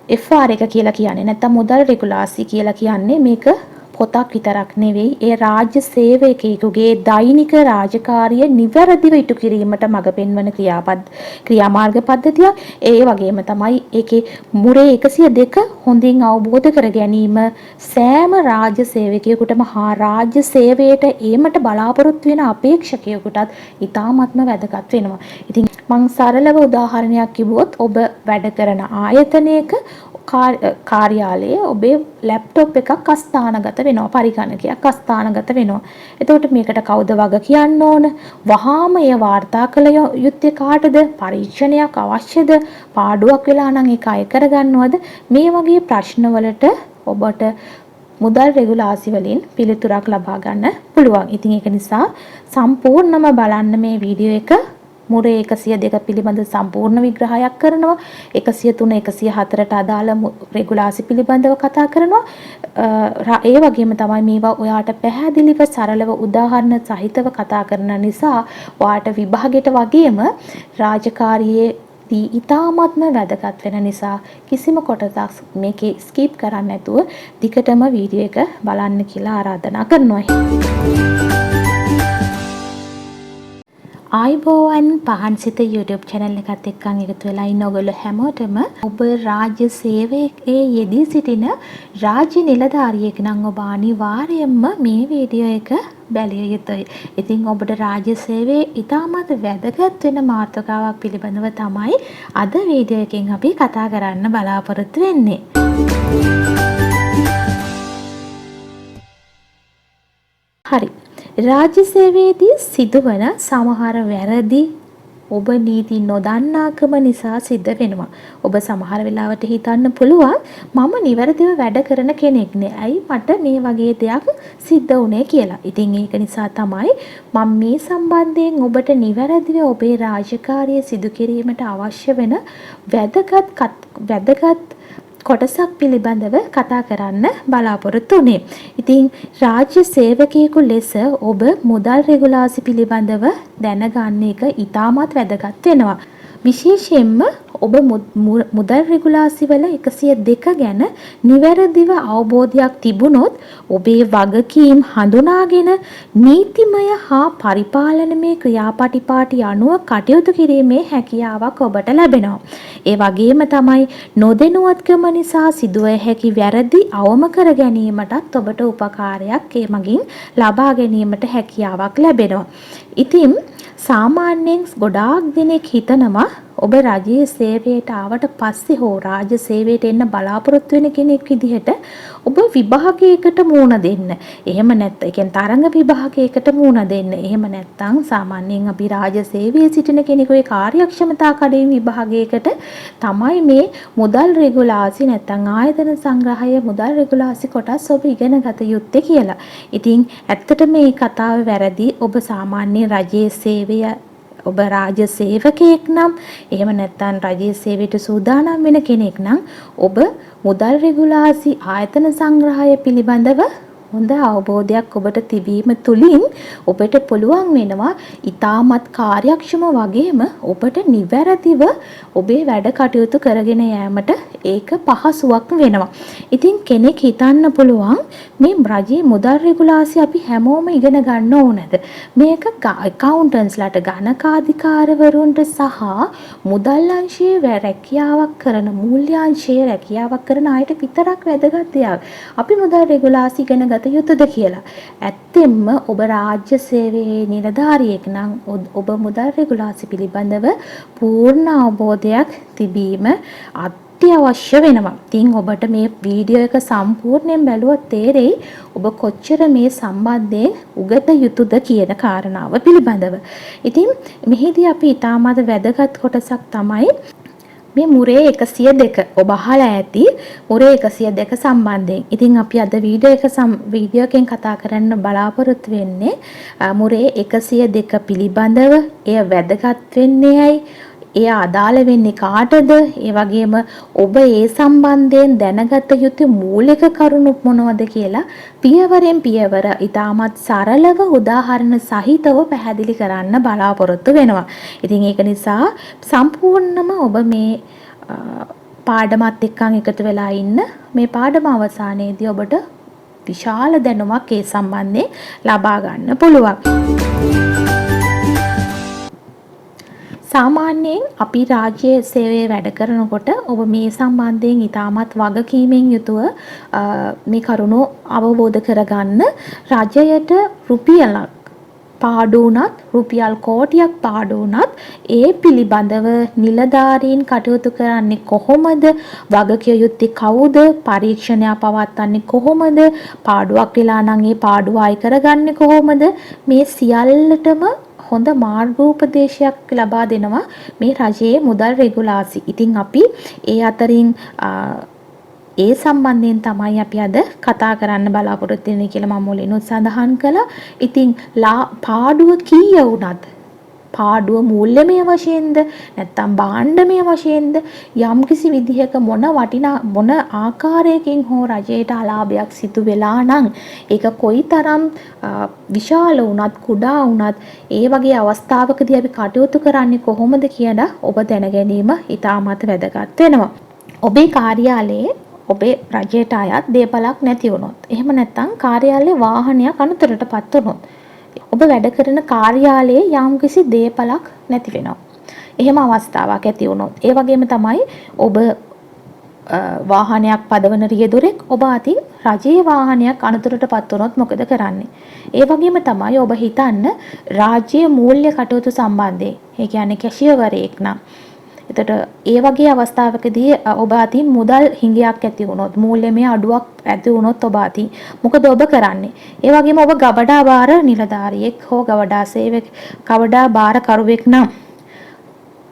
FR එක කියලා කියන්නේ නැත්නම් මුදල් රෙගුලාසි කියලා කියන්නේ මේක පොතක් විතරක් නෙවෙයි ඒ රාජ්‍ය සේවකයෙකුගේ දෛනික රාජකාරිය නිවැරදිව ඉටු කිරීමට මඟ පෙන්වන ක්‍රියාමාර්ග පද්ධතියක්. ඒ වගේම තමයි ඒකේ මුරේ 102 හොඳින් අවබෝධ කර ගැනීම සෑම රාජ්‍ය සේවකයෙකුටම හා රාජ්‍ය සේවයට ඒමට බලාපොරොත්තු වෙන අපේක්ෂකයෙකුටත් ඉතාමත්ම වැදගත් වෙනවා. ඉතින් මං සරලව උදාහරණයක් කිව්වොත් ඔබ වැඩ කරන ආයතනයක කාර්යාලයේ ඔබේ ලැප්ටොප් එකක් අස්ථානගත වෙනවා, පරිගණකයක් අස්ථානගත වෙනවා. එතකොට මේකට කවුද වග කියන්න ඕන? වහාම එය වාර්තා කළ යුත්තේ කාටද? පරීක්ෂණයක් අවශ්‍යද? පාඩුවක් වෙලා නම් ඒක අය කරගන්නවද? මේ වගේ ප්‍රශ්න වලට ඔබට මුදල් රෙගුලාසි වලින් පිළිතුරක් ලබා ගන්න පුළුවන්. ඉතින් ඒක නිසා සම්පූර්ණම බලන්න මේ වීඩියෝ එක. මුරේ 102 පිළිබඳ සම්පූර්ණ විග්‍රහයක් කරනවා. 103 104ට අදාළ රෙගුලාසි පිළිබඳව කතා කරනවා. ඒ වගේම තමයි මේවා ඔයාට පැහැදිලිව සරලව උදාහරණ සහිතව කතා කරන නිසා ඔයාට විභාගයට වගේම රාජකාරියේ දී ඉතාමත්ම වැදගත් වෙන නිසා කිසිම කොටසක් මේකේ ස්කිප් කරන්න නැතුව දිගටම වීඩියෝ එක බලන්න කියලා ආරාධනා කරනවා. ආයිබෝවන් පහන්සිත YouTube channel එකත් එක්කන් එකතු වෙලා ඉන්න ඔයගොල්ලෝ හැමෝටම ඔබ රාජ්‍ය සේවයේ යෙදී සිටින රාජ්‍ය නිලධාරියෙක් නම් ඔබ අනිවාර්යයෙන්ම මේ වීඩියෝ එක බැලිය යුතුයි. ඉතින් ඔබට රාජ්‍ය සේවයේ ඉතාමත් වැදගත් වෙන මාතෘකාවක් පිළිබඳව තමයි අද වීඩියෝ එකෙන් අපි කතා කරන්න බලාපොරොත්තු වෙන්නේ. හරි. රාජ්‍ය සේවයේදී සිදුවන සමහර වැරදි ඔබ නීති නොදන්නාකම නිසා සිද්ධ වෙනවා. ඔබ සමහර වෙලාවට හිතන්න පුළුවන් මම නිවැරදිව වැඩ කරන කෙනෙක් නේ. ඇයි මට මේ වගේ දෙයක් සිද්ධ වුනේ කියලා. ඉතින් ඒක නිසා තමයි මම මේ සම්බන්ධයෙන් ඔබට නිවැරදිව ඔබේ රාජකාරිය සිදු කිරීමට අවශ්‍ය වෙන වැදගත් කොටසක් පිළිබඳව කතා කරන්න බලාපොරොත්තු වෙන්නේ. ඉතින් රාජ්‍ය සේවකයෙකු ලෙස ඔබ මුදල් රෙගුලාසි පිළිබඳව දැනගන්න එක ඉතාමත් වැදගත් වෙනවා. විශේෂයෙන්ම ඔබ මුදල් රෙගුලාසි වල 102 ගැන නිවැරදිව අවබෝධයක් තිබුණොත් ඔබේ වගකීම් හඳුනාගෙන නීතිමය හා පරිපාලනමය ක්‍රියාපටිපාටි අනුව කටයුතු කිරීමේ හැකියාවක් ඔබට ලැබෙනවා. ඒ වගේම තමයි නොදැනුවත්කම නිසා සිදුව හැකි වැරදි අවම කර ගැනීමටත් ඔබට උපකාරයක් ඒ මගින් ලබා ගැනීමට හැකියාවක් ලැබෙනවා. ඉතින් සාමාන්‍යයෙන් ගොඩාක් දෙනෙක් හිතනවා ඔබ රජයේ සේවයට ආවට පස්සේ හෝ රාජ්‍ය සේවයට එන්න බලාපොරොත්තු වෙන කෙනෙක් විදිහට ඔබ විභාගයකට මුහුණ දෙන්න. එහෙම නැත්නම් ඒ කියන්නේ තරඟ විභාගයකට මුහුණ දෙන්න. එහෙම නැත්නම් සාමාන්‍යයෙන් අපි රාජ්‍ය සේවයේ සිටින කෙනෙකුගේ කාර්යක්ෂමතා කඩින් විභාගයකට තමයි මේ මුදල් රෙගුලාසි නැත්නම් ආයතන සංග්‍රහය මුදල් රෙගුලාසි කොටස් ඔබ ඉගෙන ගත යුත්තේ කියලා. ඉතින් ඇත්තට මේ කතාව වැරදි. ඔබ සාමාන්‍ය රජයේ සේවය ඔබ රාජ්‍ය සේවකයෙක් නම් එහෙම නැත්නම් රජයේ සේවයට සූදානම් වෙන කෙනෙක් නම් ඔබ මුදල් රෙගුලාසි ආයතන සංග්‍රහය පිළිබඳව හොඳ අවබෝධයක් ඔබට තිබීම තුලින් ඔබට පුළුවන් වෙනවා ඊටමත් කාර්යක්ෂම වගේම ඔබට නිවැරදිව ඔබේ වැඩ කටයුතු කරගෙන යාමට ඒක පහසුවක් වෙනවා. ඉතින් කෙනෙක් හිතන්න පුළුවන් මේ රජයේ මුදල් රෙගුලාසි අපි හැමෝම ඉගෙන ගන්න ඕනද? මේක accountants-ලාට ගණකාධිකාරවරුන්ට සහ මුදල් අංශයේ රැකියාවක් කරන මූල්‍යාංශයේ රැකියාවක් කරන අයට විතරක් වැදගත් දෙයක්. අපි මුදල් රෙගුලාසි ඉගෙන යුතුද කියලා. ඇත්තෙන්ම ඔබ රාජ්‍ය සේවයේ නිලධාරියෙක් නම් ඔබ මුදල් රෙගුලාසි පිළිබඳව පූර්ණ අවබෝධයක් තිබීම අත්‍යවශ්‍ය වෙනවා. ඉතින් ඔබට මේ වීඩියෝ එක සම්පූර්ණයෙන් බැලුවොත් තේරෙයි ඔබ කොච්චර මේ සම්බන්ධයෙන් උගත යුතුද කියන කාරණාව පිළිබඳව. ඉතින් මෙහිදී අපි ඊටමත් වැදගත් කොටසක් තමයි මේ මුරේ 102 ඔබ අහලා ඇති මුරේ 102 සම්බන්ධයෙන්. ඉතින් අපි අද වීඩියෝ එකෙන් කතා කරන්න බලාපොරොත්තු වෙන්නේ මුරේ 102 පිළිබඳව. එය වැදගත් වෙන්නේ ඇයි? එය අදාළ වෙන්නේ කාටද? ඒ වගේම ඔබ ඒ සම්බන්ධයෙන් දැනගත යුතු මූලික කරුණු මොනවද කියලා පියවරෙන් පියවර ඉතාමත් සරලව උදාහරණ සහිතව පැහැදිලි කරන්න බලාපොරොත්තු වෙනවා. ඉතින් ඒක නිසා සම්පූර්ණම ඔබ මේ පාඩමත් එක්කන් එකතු වෙලා ඉන්න. මේ පාඩම අවසානයේදී ඔබට විශාල දැනුමක් ඒ සම්බන්ධයෙන් ලබා ගන්න පුළුවන්. සාමාන්‍යයෙන් අපි රාජ්‍ය සේවයේ වැඩ කරනකොට ඔබ මේ සම්බන්ධයෙන් ඉතාමත් වගකීමෙන් යුතුව මේ කරුණු අවබෝධ කරගන්න. රජයට රුපියලක් පාඩු වුණත් රුපියල් කෝටියක් පාඩු වුණත් ඒ පිළිබඳව නිලධාරීන් කටයුතු කරන්නේ කොහොමද, වගකිය යුත්තේ කවුද, පරීක්ෂණයක් පවත්වන්නේ කොහොමද, පාඩුවක් වෙලා නම් ඒ පාඩුව අය කරගන්නේ කොහොමද, මේ සියල්ලටම හොඳ මාර්ගෝපදේශයක් ලබා දෙනවා මේ රජයේ මුදල් රෙගුලාසි. ඉතින් අපි ඒ අතරින් ඒ සම්බන්ධයෙන් තමයි අපි අද කතා කරන්න බලාපොරොත්තු වෙන්නේ කියලා මම මුලින්ම සඳහන් කළා. ඉතින් පාඩුව කීය වුණත් පාඩුව මූල්‍යමය වශයෙන්ද නැත්නම් භාණ්ඩමය වශයෙන්ද යම්කිසි විදිහක මොන ආකාරයකින් හෝ රජයට අලාභයක් සිදු වෙලා නම් ඒක කොයිතරම් විශාල වුණත් කුඩා වුණත් ඒ වගේ අවස්ථාවකදී අපි කටයුතු කරන්නේ කොහොමද කියලා ඔබ දැන ගැනීම ඉතාමත් වැදගත් වෙනවා. ඔබේ කාර්යාලයේ ඔබේ රජයට අයත් දේපලක් නැති වුණොත්, එහෙම නැත්නම් කාර්යාලයේ වාහනයක් අනතුරටපත් වුණොත්, ඔබ වැඩ කරන කාර්යාලයේ යම්කිසි දේපලක් නැති වෙනවා. එහෙම අවස්ථාවක් ඇති වුණොත්, ඒ වගේම තමයි ඔබ වාහනයක් පදවන රියදුරෙක් ඔබ අතින් රජයේ වාහනයක් අනතුරටපත් වුණොත් මොකද කරන්නේ? ඒ වගේම තමයි ඔබ හිතන්න රාජ්‍ය මූල්‍ය කටයුතු සම්බන්ධයෙන්. ඒ කියන්නේ කැෂියර්වරයෙක් නම් එතකොට ඒ වගේ අවස්ථාවකදී ඔබ අතින් මුදල් හිඟයක් ඇති වුණොත්, මූල්‍යමය අඩුවක් ඇති වුණොත් ඔබ අතින් මොකද ඔබ කරන්නේ? ඒ වගේම ඔබ ගබඩා බාර නිලධාරියෙක් හෝ ගබඩා සේවක ගබඩා බාරකරුවෙක් නම්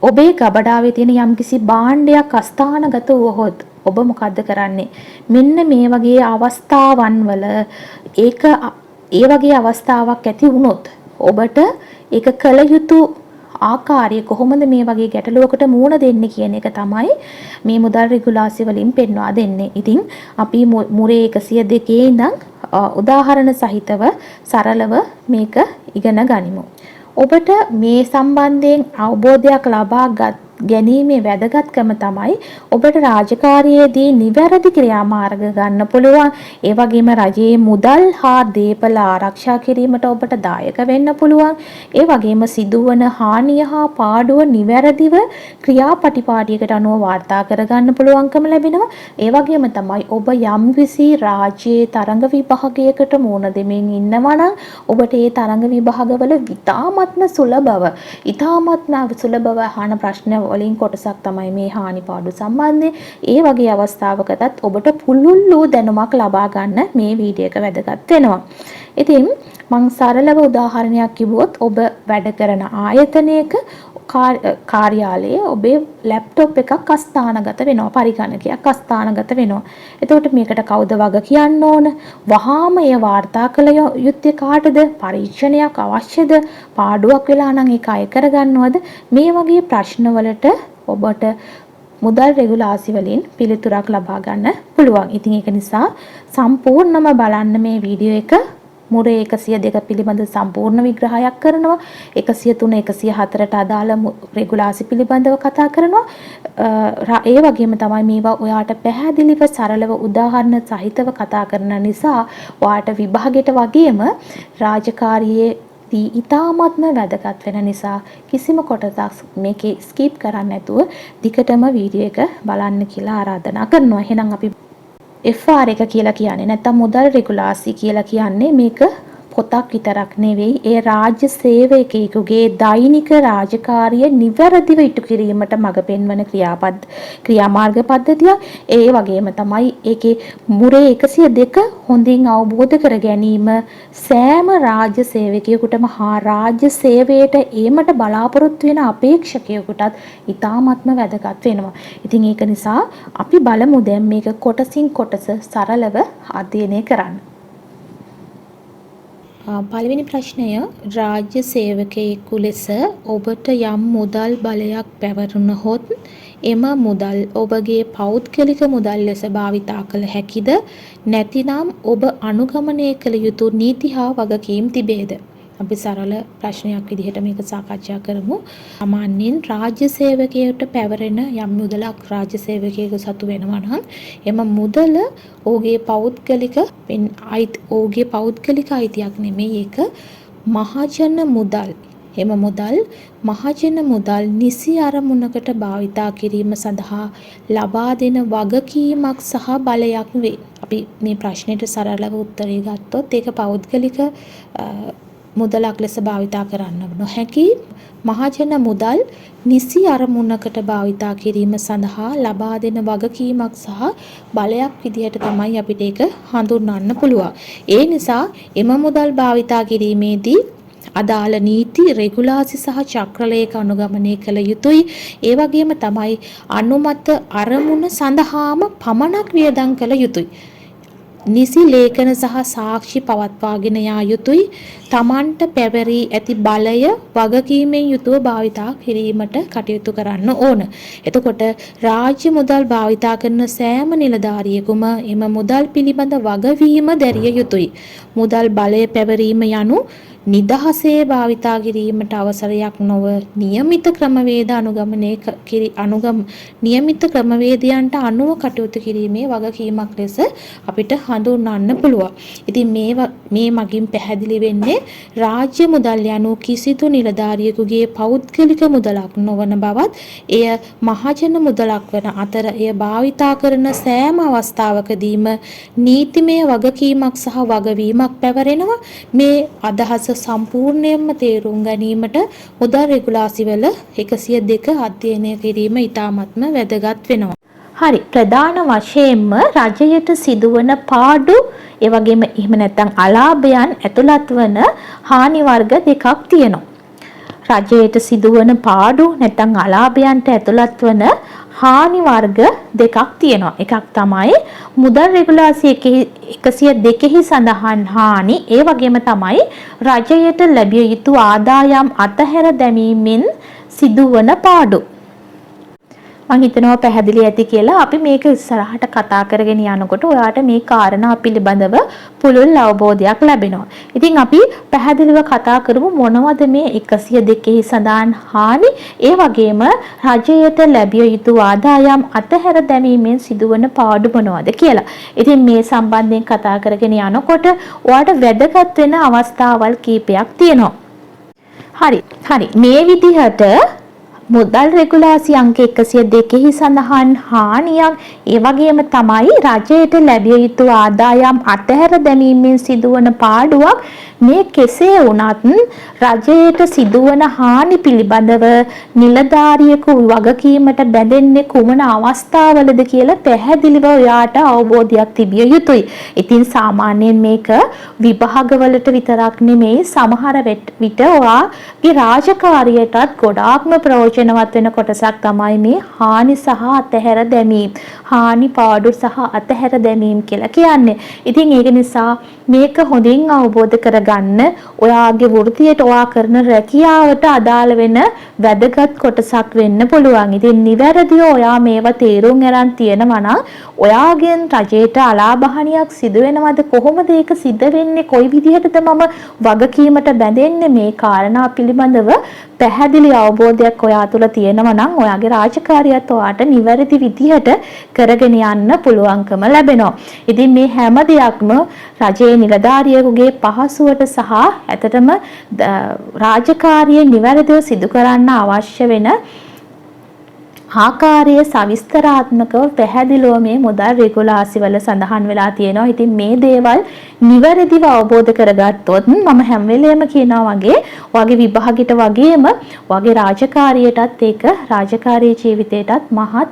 ඔබේ ගබඩාවේ තියෙන යම්කිසි භාණ්ඩයක් අස්ථානගත වුවහොත් ඔබ මොකද්ද කරන්නේ? මෙන්න මේ වගේ අවස්ථාවන් වල ඒ වගේ අවස්ථාවක් ඇති වුණොත් ඔබට ඒක කළ යුතු ආකාරය කොහොමද මේ වගේ ගැටලුවකට මුහුණ දෙන්නේ කියන එක තමයි මේ මුදල් රෙගුලාසි වලින් පෙන්වා දෙන්නේ. ඉතින් අපි මුරේ 102 ඉඳන් උදාහරණ සහිතව සරලව මේක ඉගෙන ගනිමු. ඔබට මේ සම්බන්ධයෙන් අවබෝධයක් ලබා ගැනීමේ වැදගත්කම තමයි ඔබට රාජකාරියේදී නිවැරදි ක්‍රියාමාර්ග ගන්න පුළුවන්. ඒ වගේම රජයේ මුදල් හා දේපල ආරක්ෂා කිරීමට ඔබට දායක වෙන්න පුළුවන්. ඒ වගේම සිදුවන හානිය හා පාඩුව නිවැරදිව ක්‍රියාපටිපාටියකට අනුව වාර්තා කරගන්න පුළුවන්කම ලැබෙනවා. ඒ වගේම තමයි ඔබ යම්කිසි රාජ්‍යයේ තරඟ විභාගයකට මුහුණ දෙමින් ඉන්නවා නම් ඔබට ඒ තරඟ විභාගවල ඉතාමත්ම සුලභව අහන ප්‍රශ්න වලින් කොටසක් තමයි මේ හානි පාඩු සම්බන්ධයෙන්. ඒ වගේ අවස්ථාවකටත් ඔබට පුළුල් වූ දැනුමක් ලබා ගන්න මේ වීඩියෝ එක වැදගත් වෙනවා. ඉතින් මම සරලව උදාහරණයක් කිව්වොත් ඔබ වැඩ කරන ආයතනයක කාර්යාලයේ ඔබේ ලැප්ටොප් එකක් අස්ථානගත වෙනවා, පරිගණකයක් අස්ථානගත වෙනවා. එතකොට මේකට කවුද වග කියන්න ඕන? වහාම ඒ වාර්තා කළ යුත්තේ කාටද? පරීක්ෂණයක් අවශ්‍යද? පාඩුවක් වෙලා නම් ඒක අය කරගන්නවද? මේ වගේ ප්‍රශ්න වලට ඔබට මුදල් රෙගුලාසි වලින් පිළිතුරක් ලබා ගන්න පුළුවන්. ඉතින් ඒක නිසා සම්පූර්ණම බලන්න මේ වීඩියෝ එක. මුරේ 102 පිළිබඳ සම්පූර්ණ විග්‍රහයක් කරනවා. 103 104ට අදාළ රෙගුලාසි පිළිබඳව කතා කරනවා. ඒ වගේම තමයි මේවා ඔයාට පැහැදිලිව සරලව උදාහරණ සහිතව කතා කරන නිසා ඔයාට විභාගයට වගේම රාජකාරියේ ඉතාමත්ම වැදගත් වෙන නිසා කිසිම කොටසක් මේකේ ස්කිප් කරන්න නැතුව දිගටම වීඩියෝ එක බලන්න කියලා ආරාධනා කරනවා. එහෙනම් අපි FR එක කියලා කියන්නේ නැත්නම් මුදල් රෙගුලාසි කියලා කියන්නේ මේක පොතක් විතරක් නෙවෙයි, ඒ රාජ්‍ය සේවකයෙකුගේ දෛනික රාජකාරිය නිවැරදිව ඉටු කිරීමට මඟ පෙන්වන ක්‍රියාමාර්ග පද්ධතියක්. ඒ වගේම තමයි ඒකේ මුරේ 102 හොඳින් අවබෝධ කර ගැනීම සෑම රාජ්‍ය සේවකයෙකුටම හා රාජ්‍ය සේවයට ඒමට බලාපොරොත්තු වෙන අපේක්ෂකයෙකුටත් ඉතාමත්ම වැදගත් වෙනවා. ඉතින් ඒක නිසා අපි බලමු දැන් මේක කොටසින් කොටස සරලව අධ්‍යයනය කරන්න. පළවෙනි ප්‍රශ්නය, රාජ්‍ය සේවකයෙකු ලෙස ඔබට යම් මුදල් බලයක් පැවරුණහොත් එම මුදල් ඔබගේ පෞද්ගලික මුදල් ලෙස භාවිතා කළ හැකිද? නැතිනම් ඔබ අනුගමනය කළ යුතු නීති හා වගකීම් තිබේද? අපි සරල ප්‍රශ්නයක් විදිහට මේක සාකච්ඡා කරමු. සාමාන්‍යයෙන් රාජ්‍ය සේවකයෙකුට පැවරෙන යම් මුදලක් රාජ්‍ය සේවකයෙකු සතු වෙනවා නම් එම මුදල ඔහුගේ පෞද්ගලික අයිතියක් නෙමෙයි. ඒක මහජන මුදල්. එම මුදල් මහජන මුදල් නිසි අරමුණකට භාවිතා කිරීම සඳහා ලබා දෙන වගකීමක් සහ බලයක් වේ. අපි මේ ප්‍රශ්නෙට සරලව උත්තරය ගත්තොත් ඒක පෞද්ගලික මුදලක් ලෙස භාවිතා කරන්න නොහැකි මහජන මුදල් නිසි අරමුණකට භාවිතා කිරීම සඳහා ලබා දෙන වගකීමක් සහ බලයක් විදිහට තමයි අපිට ඒක හඳුන්වන්න පුළුවන්. ඒ නිසා එම මුදල් භාවිතා කිරීමේදී අදාළ නීති, රෙගුලාසි සහ චක්‍රලේඛ අනුගමනය කළ යුතුයි. ඒ වගේම තමයි අනුමත අරමුණ සඳහාම පමණක් වියදම් කළ යුතුයි. නිසි ලේඛන සහ සාක්ෂි පවත්වාගෙන යා යුතුයි. තමන්ට පැවරී ඇති බලය වගකීමෙන් යුතුව භාවිතා කිරීමට කටයුතු කරන්න ඕන. එතකොට රාජ්‍ය මුදල් භාවිතා කරන සෑම නිලධාරියෙකුම එම මුදල් පිළිබඳ වගවීම දැරිය යුතුයි. මුදල් බලය පැවරීම යනු නිදහසේ භාවිතා කිරීමට අවසරයක් නොව නියමිත ක්‍රමවේදයන්ට අනුව කටයුතු කිරීමේ වගකීමක් ලෙස අපිට හඳුන්වන්න පුළුවන්. ඉතින් මේ මගින් පැහැදිලි වෙන්නේ රාජ්‍ය මුදල් යනු කිසිදු නිලධාරියෙකුගේ පෞද්ගලික මුදලක් නොවන බවත්, එය මහජන මුදලක් වන අතර එය භාවිතා කරන සෑම අවස්ථාවකදීම නීතිමය වගකීමක් සහ වගවීමක් පැවරෙනවා. මේ අදහස සම්පූර්ණයෙන්ම තේරුම් ගැනීමට මුදල් රෙගුලාසි වල 102 අධ්‍යයනය කිරීම ඉතාමත්ම වැදගත් වෙනවා. හරි, ප්‍රධාන වශයෙන්ම රජයට සිදුවන පාඩු, ඒ වගේම එහෙම නැත්නම් අලාභයන් ඇතුළත් වන හානි වර්ග දෙකක් තියෙනවා. රජයට සිදුවන පාඩු නැත්නම් අලාභයන්ට ඇතුළත් වන හානි වර්ග දෙකක් තියෙනවා. එකක් තමයි මුදල් රෙගුලාසි 102 සඳහන් හානි. ඒ වගේම තමයි රජයට ලැබිය යුතු ආදායම් අතහැර දැමීමෙන් සිදුවන පාඩු. මම හිතනවා පැහැදිලි ඇති කියලා. අපි මේක ඉස්සරහට කතා කරගෙන යනකොට ඔයාට මේ කාරණා පිළිබඳව පුළුල් අවබෝධයක් ලැබෙනවා. ඉතින් අපි පැහැදිලිව කතා කරමු මොනවද මේ 102 සඳහන් හානි, ඒ වගේම රජයට ලැබිය යුතු ආදායම් අතහැර දැමීමෙන් සිදුවන පාඩු මොනවද කියලා. ඉතින් මේ සම්බන්ධයෙන් කතා කරගෙන යනකොට ඔයාට වැදගත් වෙන අවස්ථාවල් කීපයක් තියෙනවා. හරි. මේ විදිහට මුදල් රෙගුලාසි අංක 102 සඳහන් හානියක්, ඒ වගේම තමයි රජයට ලැබිය යුතු ආදායම් අතහැර දැමීමෙන් සිදුවන පාඩුවක්. මේ කෙසේ වුණත් රජයට සිදුවන හානි පිළිබඳව නිලධාරියෙකු වගකීමට බැඳෙන්නේ කුමන අවස්ථාවලද කියලා පැහැදිලිව ඔයාට අවබෝධයක් තිබිය යුතුයි. ඉතින් සාමාන්‍යයෙන් මේක විභාගවලට විතරක් නෙමෙයි, සමහර විට ඔයාගේ රාජකාරියටත් ගොඩාක්ම ප්‍රයෝජනවත් වෙන කොටසක් තමයි මේ හානි සහ අතහැර දැමීම. හානි, පාඩු සහ අතහැර දැමීම කියලා කියන්නේ. ඉතින් ඒක නිසා මේක හොඳින් අවබෝධ කරගන්න ඔයාගේ වෘත්තියට, ඔයා කරන රැකියාවට අදාළ වෙන වැදගත් කොටසක් වෙන්න පුළුවන්. ඉතින් නිවැරදිව ඔයා මේවා තේරුම් ගන්න තියෙනවා නම් ඔයාගෙන් රජයට අලාභහානියක් සිදු වෙනවද, කොහොමද ඒක සිද්ධ වෙන්නේ, කොයි විදිහටද මම වගකීමට බැඳෙන්නේ, මේ කාරණා පිළිබඳව පැහැදිලි අවබෝධයක් ඔයා තුළ තියෙනවා නම් ඔයාගේ රාජකාරියත් ඔයාට නිවැරදි විදිහට කරගෙන යන්න පුළුවන්කම ලැබෙනවා. ඉතින් මේ හැම දෙයක්ම රජයේ නිලධාරියෙකුගේ පහසුවට සහ ඇත්තටම රාජකාරිය නිවැරදිව සිදු කරන්න අවශ්‍ය වෙන ආකාරය සවිස්තරාත්මකව පැහැදිලිව මේ මුදල් රෙගුලාසි වල සඳහන් වෙලා තියෙනවා. ඉතින් මේ දේවල් නිවැරදිව අවබෝධ කරගත්තොත් මම හැම වෙලේම කියනවා වගේ ඔයාගේ විභාගයට වගේම ඔයාගේ රාජකාරියටත් ඒක රාජකාරී ජීවිතයටත් මහත්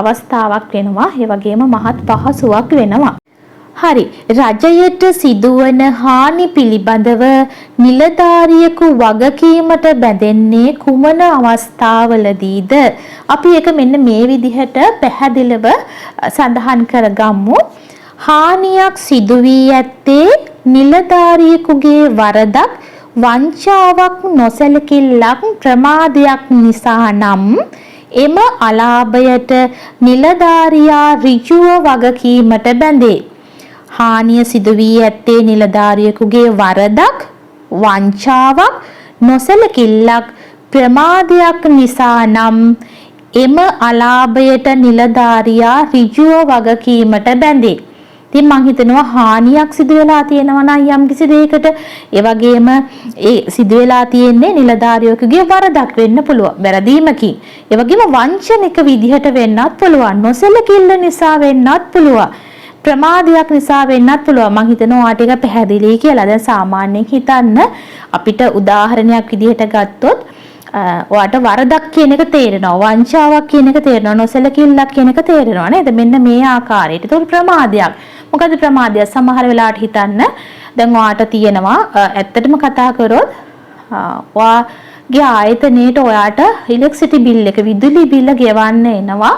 අවස්ථාවක් වෙනවා. ඒ වගේම මහත් පහසුවක් වෙනවා. හරි, රජයට සිදුවන හානි පිළිබඳව නිලධාරියෙකු වගකීමට බැඳෙන්නේ කුමන අවස්ථාවලදීද? අපි ඒක මෙන්න මේ විදිහට පැහැදිලිව සඳහන් කරගමු. හානියක් සිදු වී ඇත්තේ නිලධාරියෙකුගේ වරදක්, වංචාවක්, නොසැලකිල්ලක්, ප්‍රමාදයක් නිසා නම් එම අලාභයට නිලධාරියා ඍජුව වගකීමට බැඳේ. හානිය සිදු වී ඇත්තේ නිලධාරියෙකුගේ වරදක්, වංචාවක් නොසලකිල්ලක් ප්‍රමාදයක් නිසා නම් එම අලාභයට නිලධාරියා ඍජුව වගකීමට බැඳේ. ඉතින් මං හිතනවා හානියක් සිදු වෙලා තියෙනවා නම් යම් කිසි දෙයකට ඒ වගේම ඒ සිදු වෙලා තියෙන්නේ නිලධාරියෙකුගේ වරදක් වෙන්න පුළුවන්. වැරදීමකින්. ඒ වගේම වංචනික විදිහට වෙන්නත් පුළුවන්. නොසලකිල්ල නිසා වෙන්නත් පුළුවන්. ප්‍රමාදයක් නිසා වෙන්නත් පුළුවන්. මං හිතනවා ඔයාට ඒක පැහැදිලි කියලා. දැන් සාමාන්‍යයෙන් හිතන්න අපිට උදාහරණයක් විදිහට ගත්තොත් ඔයාට වරදක් කියන එක තේරෙනවා. වංචාවක් කියන එක තේරෙනවා. නොසලකිල්ලක් කියන එක තේරෙනවා නේද? මෙන්න මේ ආකාරයට. ඒක ප්‍රමාදයක්. මොකද ප්‍රමාදය සමහර වෙලාවට හිතන්න දැන් ඔයාට තියෙනවා ඇත්තටම කතා කරොත් ඔයාගේ ආයතනයේට ඔයාට ඉලෙක්ට්‍රිසිටි බිල් එක විදුලි බිල ගෙවන්න එනවා.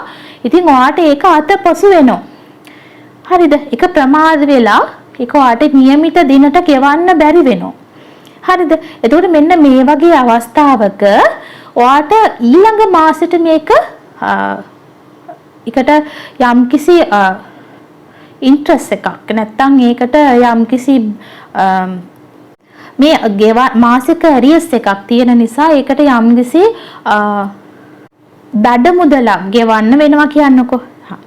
ඉතින් ඔයාට ඒක අතපසු වෙනවා. හරිද? ඒක ප්‍රමාද වෙලා ඒක ඔයාට નિયમિત දිනට ගෙවන්න බැරි වෙනවා. හරිද? එතකොට මෙන්න මේ වගේ අවස්ථාවක ඔයාට ඊළඟ මාසෙට මේක එකට යම්කිසි ඉන්ට්‍රස්ට් එකක් නැත්තම් ඒකට යම්කිසි මේ මාසික ඇරියස් එකක් තියෙන නිසා ඒකට යම්කිසි දඩ මුදලක් ගෙවන්න වෙනවා කියන්නකෝ.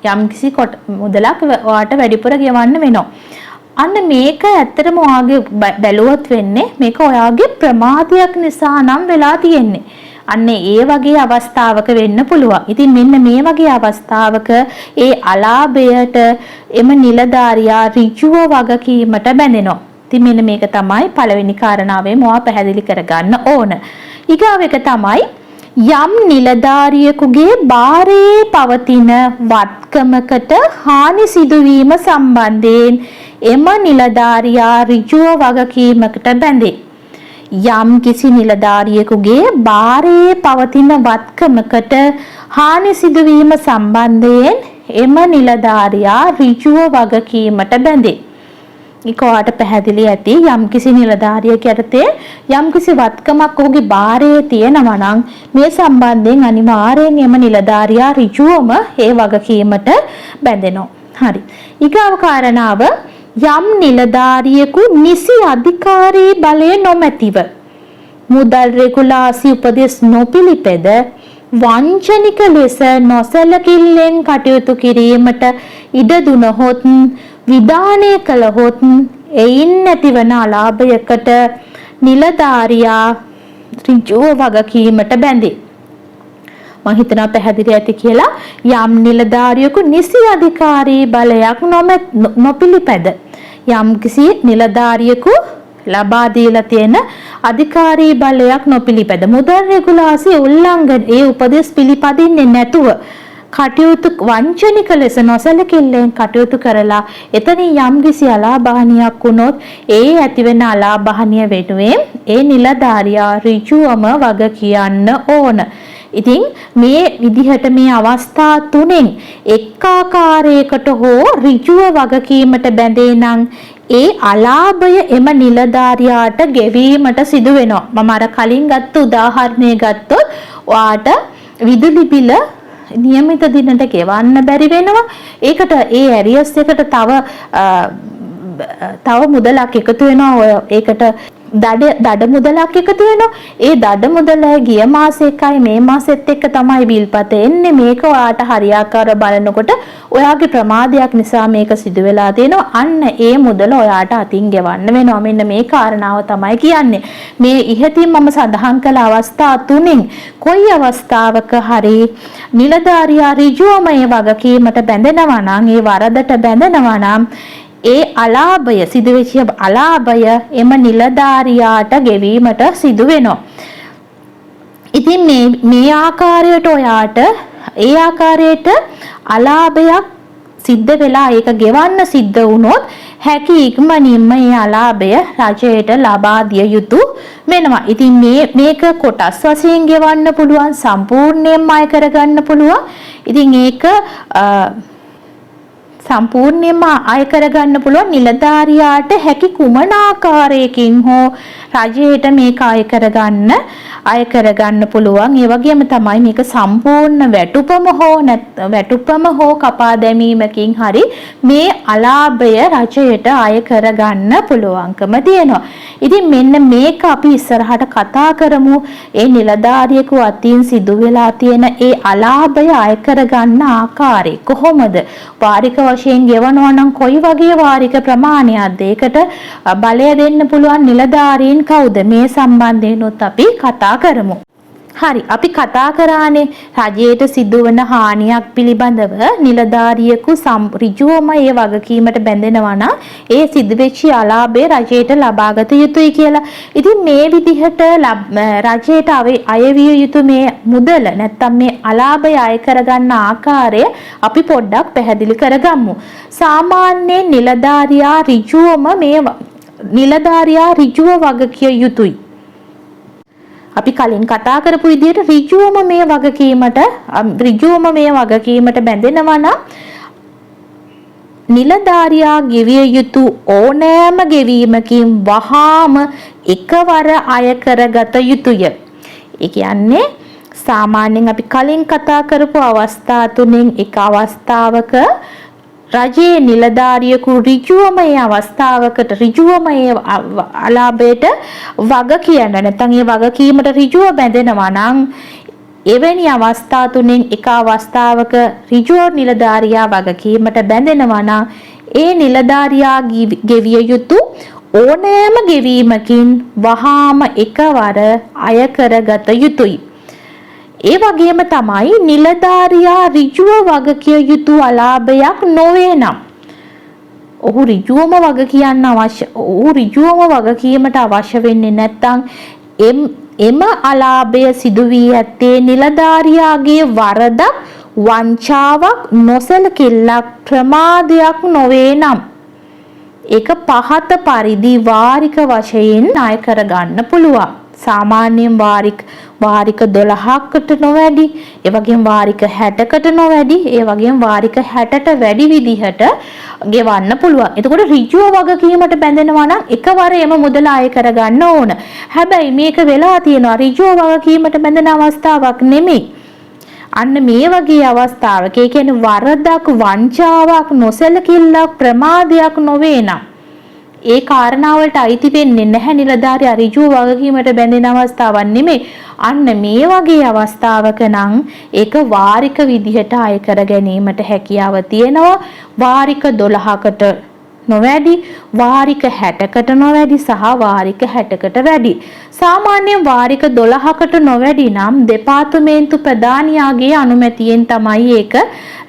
යම්කිසි මුදලක් ඔයාට වැඩිපුර ගෙවන්න වෙනවා. අන්න මේක ඇත්තටම ඔයාගේ බැලුවොත් වෙන්නේ මේක ඔයාගේ ප්‍රමාදයක් නිසා නම් වෙලා තියෙන්නේ. අන්න ඒ වගේ අවස්ථාවක වෙන්න පුළුවන්. ඉතින් මෙන්න මේ වගේ අවස්ථාවක ඒ අලාභයට එම නිලධාරියා ඍජුව වගකීමට බැඳෙනවා. ඉතින් මෙන්න මේක තමයි පළවෙනි කාරණාවෙන් ඔයා පැහැදිලි කරගන්න ඕන. ඊගාව එක තමයි යම් නිලධාරියෙකුගේ බාරයේ පවතින වත්කමකට හානි සිදුවීම සම්බන්ධයෙන් එම නිලධාරියා ඍජුව වගකීමකට බැඳේ. යම් කිසි නිලධාරියෙකුගේ බාරයේ පවතින වත්කමකට හානි සිදුවීම සම්බන්ධයෙන් එම නිලධාරියා ඍජුව වගකීමට බැඳේ. ඊකෝට පැහැදිලි ඇති යම් කිසි නිලධාරියෙක් යටතේ යම් කිසි වත්කමක් ඔහුගේ බාරයේ තියෙනවා නම් මේ සම්බන්ධයෙන් අනිවාර්යෙන් එම නිලධාරියා ඍජුවම ඒ වගකීමට බැඳෙනවා. හරි. ඊගාව කාරණාව යම් නිලධාරියෙකු නිසි අධිකාරී බලය නොමැතිව මුදල් රෙගුලාසි උපදෙස් නොපිළිපෙද වංචනික ලෙස නොසලකිල්ලෙන් කටයුතු කිරීමට ඉඩ දුනහොත් විධානය කළහොත් එයින් නැතිවන අලාභයකට නිලධාරියා ඍජුව වගකීමට බැඳේ. මම හිතනවා පැහැදිලි ඇති කියලා. යම් නිලධාරියෙකු නිසි අධිකාරී බලයක් නොපිළිපැද යම් කිසි නිලධාරියෙකු ලබා දීලා තියෙන අධිකාරී බලයක් නොපිළිපැද මුදල් රෙගුලාසි උල්ලංඝන ඒ උපදෙස් පිළිපදින්නේ නැතුව කටයුතු වංචනික ලෙස නොසලකිල්ලෙන් කටයුතු කරලා එතනින් යම් කිසි අලාභහානියක් වුණොත් ඒ ඇතිවෙන අලාභහානිය වෙනුවෙන් ඒ නිලධාරියා ඍජුවම වග කියන්න ඕන. ඉතින් මේ විදිහට මේ අවස්ථා තුනෙන් එක් ආකාරයකට හෝ ඍජුව වගකීමට බැඳේ නම් ඒ අලාභය එම නිලධාරියාට ගෙවීමට සිදු වෙනවා. මම අර කලින් ගත්ත උදාහරණය ගත්තොත් ඔයාට විදුලි බිල નિયમિત දිනට ගෙවන්න බැරි වෙනවා. ඒකට ඒ ඇරියස් එකට තව මුදලක් එකතු වෙනවා. ඒකට දඩ මුදලක් එකතු වෙනවා. ඒ දඩ මුදල ගිය මාසෙ එකයි මේ මාසෙත් එක්ක තමයි බිල්පත එන්නේ. මේක ඔයාට හරියාකාරව බලනකොට ඔයාගේ ප්‍රමාදයක් නිසා මේක සිදු වෙලා තියෙනවා. අන්න ඒ මුදල ඔයාට අතින් ගෙවන්න වෙනවා. මෙන්න මේ කාරණාව තමයි කියන්නේ. මේ ඉහතින් මම සඳහන් කළ අවස්ථා තුනෙන් කොයි අවස්ථාවක හරි නිලධාරියා ඍජුවම ඒ වගකීමට බැඳෙනවා නම් ඒ වරදට බැඳෙනවා නම් ඒ අලාභය සිදුවෙච්ච අලාභය එම නිලධාරියාට ගෙවීමට සිදු වෙනවා. ඉතින් මේ ආකාරයට ඔයාට ඒ ආකාරයට අලාභයක් සිද්ධ වෙලා ඒක ගෙවන්න සිද්ධ වුණොත් හැකි ඉක්මනින්ම මේ අලාභය රජයට ලබා දිය යුතු වෙනවා. ඉතින් මේක කොටස් වශයෙන් ගෙවන්න පුළුවන්, සම්පූර්ණයෙන්ම අය කරගන්න පුළුවන්. ඉතින් ඒක සම්පූර්ණයෙන්ම අය කරගන්න පුළුවන් නිලධාරියාට හැකි කුමන ආකාරයකින් හෝ රජයට මේක අය කරගන්න පුළුවන්. ඒ වගේම තමයි මේක සම්පූර්ණ වැටුපම හෝ කපා දැමීමකින් හරි මේ අලාභය රජයට අය කරගන්න පුළුවන්කම තියෙනවා. ඉතින් මෙන්න මේක අපි ඉස්සරහට කතා කරමු. ඒ නිලධාරියෙකු අතින් සිදු වෙලා තියෙන ඒ අලාභය අය කරගන්න ආකාරය කොහොමද? වාරික වශයෙන් ගෙවනවා නම් කොයි වගේ වාරික ප්‍රමාණයක්ද? ඒකට බලය දෙන්න පුළුවන් නිලධාරීන් කවුද? මේ සම්බන්ධයෙන්ොත් අපි කතා කරමු. හරි, අපි කතා කරානේ රජයට සිදුවන හානියක් පිළිබඳව නිලධාරියෙකු ඍජුවම ඒ වගකීමට බැඳෙනවා නම් ඒ සිදුවෙච්ච අලාභය රජයට ලබාගත යුතුයි කියලා. ඉතින් මේ විදිහට රජයට අයවිය යුතු මේ මුදල නැත්තම් මේ අලාභය අය කරගන්න ආකාරය අපි පොඩ්ඩක් පැහැදිලි කරගමු. සාමාන්‍යයෙන් නිලධාරියා ඍජුව වගකිය යුතුයි. අපි කලින් කතා කරපු විදිහට ඍජුවම මේ වගකීමට බැඳෙනවා නම් නිලධාරියා ගෙවිය යුතු ඕනෑම ගෙවීමකින් වහාම එකවර අය කරගත යුතුය. ඒ කියන්නේ සාමාන්‍යයෙන් අපි කලින් කතා කරපු අවස්ථා තුනෙන් එක අවස්ථාවක රජයේ නිලධාරියෙකු ඍජුවම ඒ අවස්ථාවකට ඍජුවම ඒ අලාභයට වග කියන්න නැත්නම් ඒ වගකීමට ඍජුව බැඳෙනවා නම් එවැනි අවස්ථා තුනෙන් එක අවස්ථාවක ඍජුව නිලධාරියා වගකීමට බැඳෙනවා නම් ඒ නිලධාරියා ගෙවිය යුතු ඕනෑම ගෙවීමකින් වහාම එකවර අය කරගත යුතුයි. ඒ වගේම තමයි නිලධාරියා ඍජුව වගකිය යුතු අලාභයක් නොවේ නම් ඔහු ඍජුවම වගකීමට අවශ්‍ය වෙන්නේ නැත්නම් එම අලාභය සිදු වී ඇත්තේ නිලධාරියාගේ වරදක්, වංචාවක්, නොසලකිල්ලක්, ප්‍රමාදයක් නොවේ නම් ඒක පහත පරිදි වාරික වශයෙන් ණය කරගන්න පුළුවන්. සාමාන්‍යයෙන් වාරික 12කට නොවැඩි, ඒ වගේම වාරික 60කට නොවැඩි, ඒ වගේම වාරික 60ට වැඩි විදිහට ගෙවන්න පුළුවන්. එතකොට ඍජුව වගකීමට බැඳෙනවා නම් එකවර එම මුදල අය කරගන්න ඕන. හැබැයි මේක වෙලා තියෙනවා ඍජුව වගකීමට බැඳෙන අවස්ථාවක් නෙමෙයි. අන්න මේ වගේ අවස්ථාවක ඒ කියන්නේ වරදක්, වංචාවක්, නොසලකිල්ලක්, ප්‍රමාදයක් නොවේ නම් ඒ කාරණාවලට අයිති වෙන්නේ නැහැ නිලධාරියා ඍජුව වගකීමට බැඳෙන අවස්ථාවක් නෙමෙයි. අන්න මේ වගේ අවස්ථාවක නම් ඒක වාරික විදිහට අය කර ගැනීමට හැකියාව තියෙනවා. වාරික 12කට නොවැඩි, වාරික 60කට නොවැඩි සහ වාරික 60කට වැඩි. සාමාන්‍යයෙන් වාරික 12කට නොවැඩි නම් දෙපාර්තමේන්තු ප්‍රධානියාගේ අනුමැතියෙන් තමයි ඒක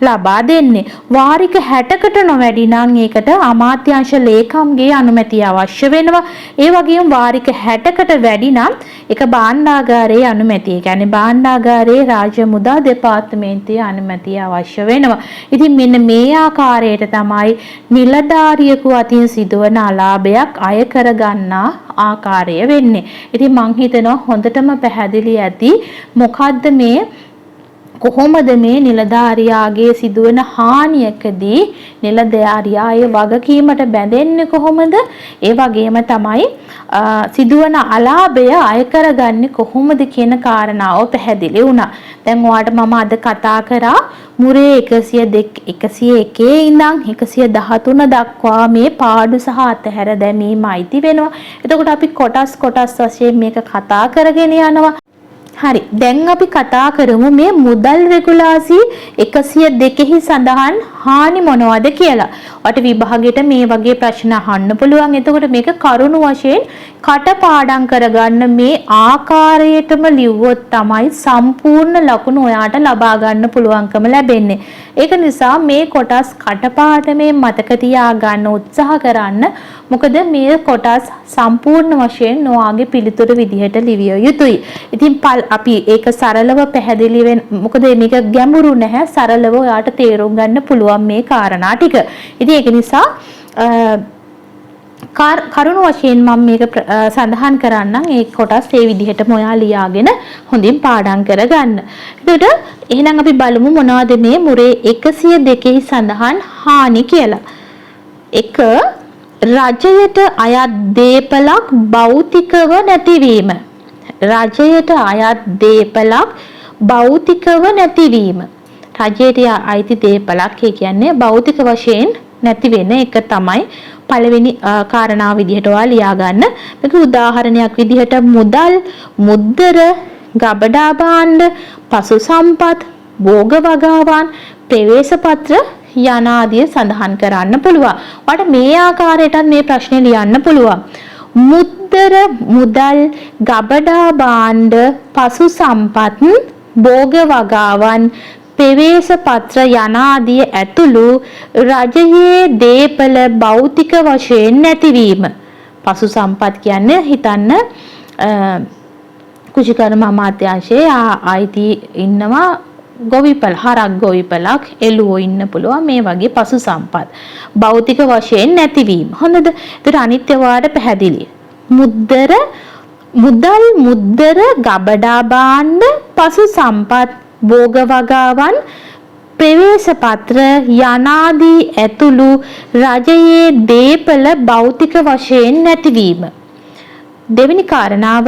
ලබා දෙන්නේ. වාරික 60කට නොවැඩි නම් ඒකට අමාත්‍යාංශ ලේකම්ගේ අනුමැතිය අවශ්‍ය වෙනවා. ඒ වගේම වාරික 60කට වැඩි නම් ඒක භාණ්ඩාගාරයේ අනුමැතිය. ඒ කියන්නේ භාණ්ඩාගාරයේ රාජ්‍ය මුදල් දෙපාර්තමේන්තුවේ අනුමැතිය අවශ්‍ය වෙනවා. ඉතින් මෙන්න මේ ආකාරයට තමයි නිලධාරියෙකු අතින් සිදුවන අලාභයක් අය කරගන්නා ආකාරය වෙන්නේ. ඉතින් මං හිතනවා හොඳටම පැහැදිලි ඇති මොකද්ද මේ කොහොමද මේ නිලධාරියාගේ සිදුවන හානියකදී නිලධාරියා ඒ වගකීමට බැඳෙන්නේ කොහොමද? ඒ වගේම තමයි සිදුවන අලාභය අය කරගන්නේ කොහොමද කියන කාරණාව පැහැදිලි වුණා. දැන් ඔයාලට මම අද කතා කරා මුරේ 101 ඉඳන් 113 දක්වා මේ පාඩු සහ අතහැර දැමීම අයිති වෙනවා. එතකොට අපි කොටස් වශයෙන් මේක කතා කරගෙන යනවා. හරි, දැන් අපි කතා කරමු මේ මුදල් රෙගුලාසි 102 සඳහන් හානි මොනවද කියලා. ඔයාලට විභාගයට මේ වගේ ප්‍රශ්න අහන්න පුළුවන්. එතකොට මේක කරුණු වශයෙන් කටපාඩම් කරගන්න මේ ආකාරයටම ලිව්වොත් තමයි සම්පූර්ණ ලකුණු ඔයාට ලබා ගන්න පුළුවන්කම ලැබෙන්නේ. ඒක නිසා මේ කොටස් කටපාඩමේ මතක තියාගන්න උත්සාහ කරන්න. මොකද මේ කොටස් සම්පූර්ණ වශයෙන් ඔයාගේ පිළිතුරු විදිහට ලිවිය යුතුයි. ඉතින් අපි ඒක සරලව පැහැදිලි වෙන මොකද මේක ගැඹුරු නැහැ, සරලව ඔයාට තේරුම් ගන්න පුළුවන් මේ කාරණා ටික. ඉතින් ඒක නිසා කරුණු වශයෙන් මම මේක සඳහන් කරන්නම්. ඒ කොටස් ඒ විදිහටම ඔයා ලියාගෙන හොඳින් පාඩම් කරගන්න. එතකොට එහෙනම් අපි බලමු මොනවද මේ මුරේ 102 සඳහන් හානි කියලා. 1. රජයට අයත් දේපලක් භෞතිකව නැතිවීම. රජයට අයත් දේපලක් භෞතිකව නැතිවීම. රජයට අයිති දේපලක් කියන්නේ භෞතික වශයෙන් නැති වෙන එක තමයි පළවෙනි කාරණාව විදිහට ඔයා ලියා ගන්න. මේක උදාහරණයක් විදිහට මුදල්, මුද්දර, ගබඩා භාණ්ඩ, පසු සම්පත්, භෝග වගාවන්, ප්‍රවේශ පත්‍ර යනාදී සඳහන් කරන්න පුළුවන්. ඔයාලට මේ ආකාරයටත් මේ ප්‍රශ්නේ ලියන්න පුළුවන්. මුද්දර, මුදල්, ගබඩා භාණ්ඩ, පසු සම්පත්, භෝග වගාවන්, ප්‍රවේශ පත්‍ර යනාදී ඇතුළු රජයේ දේපල භෞතික වශයෙන් නැතිවීම. පසු සම්පත් කියන්නේ හිතන්න කුෂිකර්ම අමාත්‍යාංශයේ ආයිති ඉන්නවා ගොවිපල, හරක් ගොවිපලක්, එළුවෝ ඉන්න පුළුවන්, මේ වගේ පසු සම්පත් භෞතික වශයෙන් නැතිවීම. හොඳද? ඒතර අනිත්‍ය වාට පැහැදිලි. මුද්දර, මුදල්, මුද්දර, ගබඩා භාණ්ඩ, පසු සම්පත්, භෝග වගාවන්, ප්‍රවේශ පත්‍ර යනාදී ඇතුළු රජයේ දේපල භෞතික වශයෙන් නැතිවීම. දෙවෙනි කාරණාව,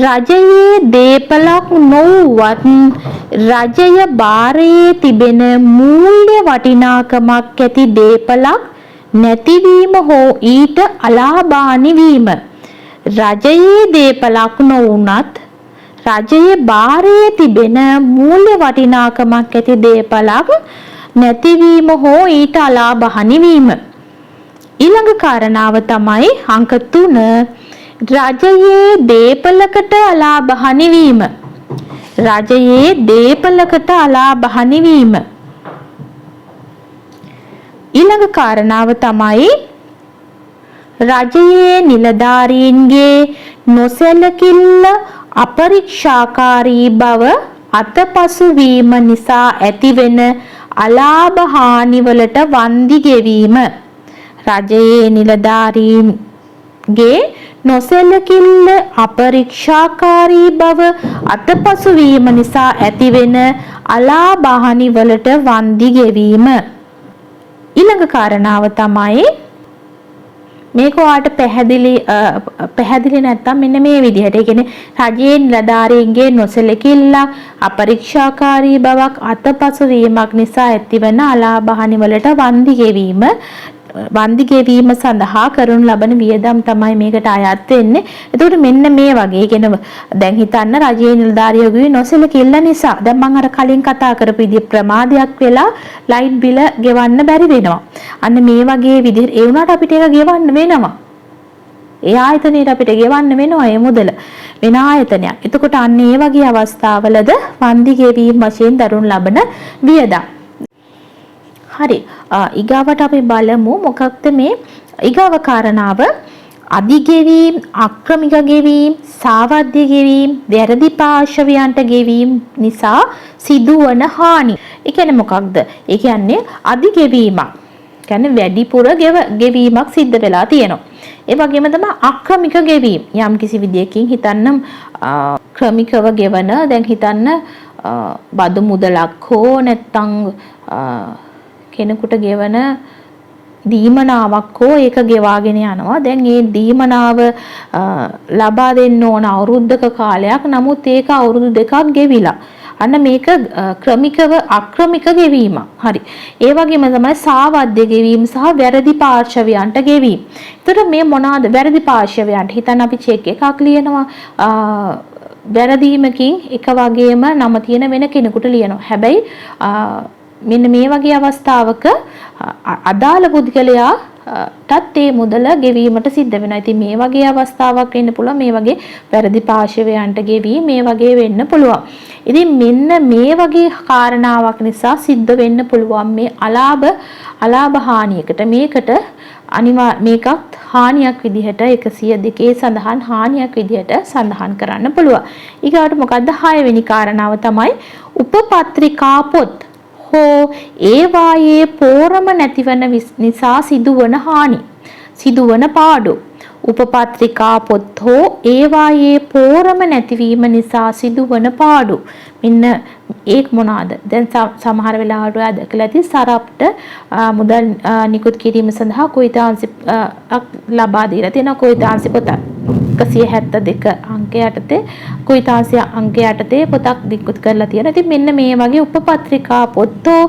රජයේ දේපලක් නොවුවත් රජය භාරයේ තිබෙන මූල්‍ය වටිනාකමක් ඇති දේපලක් නැතිවීම හෝ ඊට අලාභානි වීම. රජයේ දේපලක් නොවුනත් රජයේ භාරයේ තිබෙන මූල්‍ය වටිනාකමක් ඇති දේපලක් නැතිවීම හෝ ඊට අලාභහනි වීම. ඊළඟ කාරණාව තමයි අංක 3. රජයේ දේපලකට අලාභහනි වීම. රජයේ දේපලකට අලාභහනි වීම. ඊළඟ කාරණාව තමයි රජයේ නිලධාරීන්ගේ නොසැලකිල්ල, අපරීක්ෂාකාරී බව, අතපසු වීම නිසා ඇතිවෙන අලාභ හානි වලට වන්දි ගෙවීම. රජයේ නිලධාරීන්ගේ නොසැලකිල්ල, අපරීක්ෂාකාරී බව, අතපසු වීම නිසා ඇතිවෙන අලාභ හානි වලට වන්දි ගෙවීම. ඊළඟ කාරණාව තමයි මේක ඔයාලට පැහැදිලි නැත්තම් මෙන්න මේ විදිහට. ඒ කියන්නේ රජයේ නිලධාරීන්ගේ නොසැලකිල්ල, අපරීක්ෂාකාරී බවක්, අතපසු වීමක් නිසා ඇතිවන අලාභහානි වලට වන්දි ගෙවීම. වන්දි ගෙවීම සඳහා කරනු ලබන වියදම් තමයි මේකට අයත් වෙන්නේ. එතකොට මෙන්න මේ වගේ කියන දැන් හිතන්න රජයේ නිලධාරියෙකුගේ නොසැලකිල්ල නිසා දැන් මම අර කලින් කතා කරපු විදිහ ප්‍රමාදයක් වෙලා ලයිට් බිල ගෙවන්න බැරි වෙනවා. අන්න මේ වගේ විදිහට ඒ වුණාට අපිට ඒක ගෙවන්න වෙනවා. ඒ ආයතනයට අපිට ගෙවන්න වෙනවා ඒ මුදල. වෙන ආයතනයක්. එතකොට අන්න ඒ වගේ අවස්ථාවලද වන්දි ගෙවීම වශයෙන් දරුණු ලබන වියදම්. හරි. ඊගාවට අපි බලමු මොකක්ද මේ ඊගාව කාරණාව. අධිගෙවීම්, අක්‍රමික ගෙවීම්, සාවද්‍ය ගෙවීම්, වැරදි පාර්ශවයන්ට ගෙවීම් නිසා සිදුවන හානි. ඒ කියන්නේ මොකක්ද? ඒ කියන්නේ අධිගෙවීමක්. කියන්නේ වැඩිපුර ගෙවීමක් සිද්ධ වෙලා තියෙනවා. ඒ වගේම තමයි අක්‍රමික ගෙවීම්. යම් කිසි විදියකින් හිතන්න ක්‍රමිකව ගෙවන දැන් හිතන්න බදු මුදලක් හෝ නැත්තම් කෙනෙකුට ගෙවන දීමනාවක් හෝ ඒක ගෙවාගෙන යනවා. දැන් මේ දීමනාව ලබා දෙන්න ඕන අවුරුද්දක කාලයක්. නමුත් ඒක අවුරුදු 2ක් ගෙවිලා. අන්න මේක ක්‍රමිකව අක්‍රමික ගෙවීමක්. හරි. ඒ වගේම තමයි සාවද්‍ය ගෙවීම සහ වැරදි පාර්ශවයන්ට ගෙවීම. ඒතර මේ මොනවාද වැරදි පාර්ශවයන්ට? හිතන්න අපි චෙක් එකක් ලියනවා. වැරදීමකින් එක වගේම නම තියෙන වෙන කෙනෙකුට ලියනවා. හැබැයි මෙන්න මේ වගේ අවස්ථාවක අදාළ පුද්ගලයාටත් ඒ මුදල ගෙවීමට සිද්ධ වෙනවා. ඉතින් මේ වගේ අවස්ථාවක් වෙන්න පුළුවන්. මේ වගේ වැරදි පාර්ශවයන්ට ගෙවීම මේ වගේ වෙන්න පුළුවන්. ඉතින් මෙන්න මේ වගේ කාරණාවක් නිසා සිද්ධ වෙන්න පුළුවන් මේ අලාභ හානියකට. මේකට මේකත් හානියක් විදිහට 102 සඳහන් හානියක් විදිහට සඳහන් කරන්න පුළුවන්. ඊගාට මොකද්ද 6 වෙනි කාරණාව තමයි උපපත්‍රිකා පොත් හෝ ඒ වායේ පෝරම නැතිවන නිසා සිදුවන හානි. සිදුවන පාඩු. උපපත්‍රිකා පොත් හෝ ඒවායේ පෝරම නැතිවීම නිසා සිදුවන පාඩු. මෙන්න ඒක මොනවාද? දැන් සමහර වෙලාවට ඔයා දැකලා ඇති සරප්ට මුදල් නිකුත් කිරීම සඳහා කුයිතාංශ ලබා දීලා තියෙනවා. කුයිතාංශ පොත 172 අංක යටතේ කුයිතාංශ අංක යටතේ පොතක් නිකුත් කරලා තියෙනවා. ඉතින් මෙන්න මේ වගේ උපපත්‍රිකා පොත්ෝ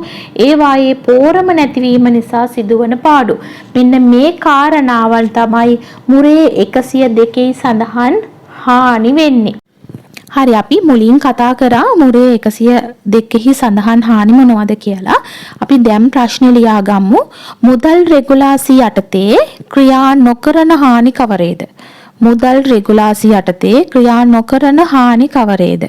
ඒවායේ පෝරම නැතිවීම නිසා සිදුවන පාඩු. මෙන්න මේ කාරණාවල් තමයි මුරේ 102 සඳහන් හානි වෙන්නේ. හරි අපි මුලින් කතා කරා මුරේ 102 සඳහන් හානි මොනවද කියලා. අපි දැන් ප්‍රශ්නේ ලියා ගමු. මුදල් රෙගුලාසි යටතේ ක්‍රියා නොකරන හානි කවරේද? මුදල් රෙගුලාසි යටතේ ක්‍රියා නොකරන හානි කවරේද?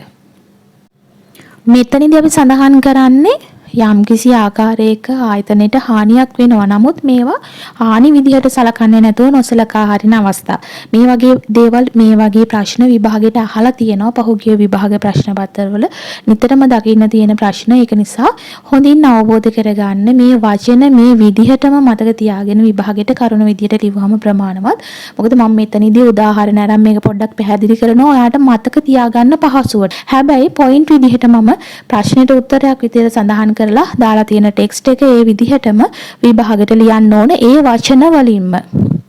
මෙතනදී අපි සඳහන් කරන්නේ යම්කිසි ආකාරයක ආයතනයට හානියක් වෙනවා. නමුත් මේවා හානි විදිහට සලකන්නේ නැතුව නොසලකා හරින අවස්ථා. මේ වගේ දේවල් මේ වගේ ප්‍රශ්න විභාගයට අහලා තියෙනවා. පහුගිය විභාග ප්‍රශ්න පත්‍රවල නිතරම දකින්න තියෙන ප්‍රශ්න. ඒක නිසා හොඳින් අවබෝධ කරගන්න මේ වචන මේ විදිහටම මතක තියාගෙන විභාගයට කරුණ විදිහට ලිව්වම ප්‍රමාණවත්. මොකද මම මෙතනදී උදාහරණ අරන් මේක පොඩ්ඩක් පැහැදිලි කරනවා. ඔයාට මතක තියාගන්න පහසුවට. හැබැයි පොයින්ට් විදිහට මම ප්‍රශ්නෙට උත්තරයක් විදිහට සඳහන් කරලා දාලා තියෙන ටෙක්ස්ට් එක ඒ විදිහටම විභාගයට ලියන්න ඕන ඒ වචන වලින්ම.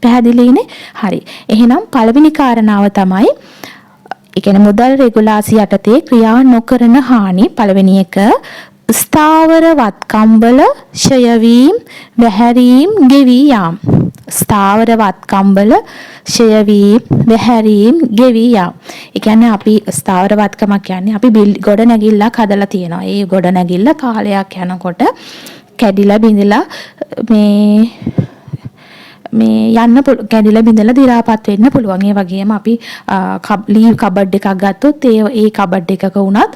පැහැදිලිනේ? හරි. එහෙනම් පළවෙනි කාරණාව තමයි ඒ කියන්නේ මුදල් රෙගුලාසි යටතේ ක්‍රියා නොකරන හානි. පළවෙනි එක ස්ථාවර වත්කම්වල ඡය වීම, වැහැරීම්, ගෙවි යාම. ස්ථාවර වත්කම්වල ඡය වීම, වැහැරීම්, ගෙවි යාම. ඒ කියන්නේ අපි ස්ථාවර වත්කමක් කියන්නේ අපි ගොඩ නැගිල්ලක් හදලා තියෙනවා. ඒ ගොඩ නැගිල්ල කාලයක් යනකොට කැඩිලා බිඳලා මේ යන්න කැඩිලා බිඳලා දි รา පත් වෙන්න පුළුවන්. ඒ වගේම අපි ලී කබඩ් එකක් ගත්තොත් ඒ කබඩ් එකක වුණත්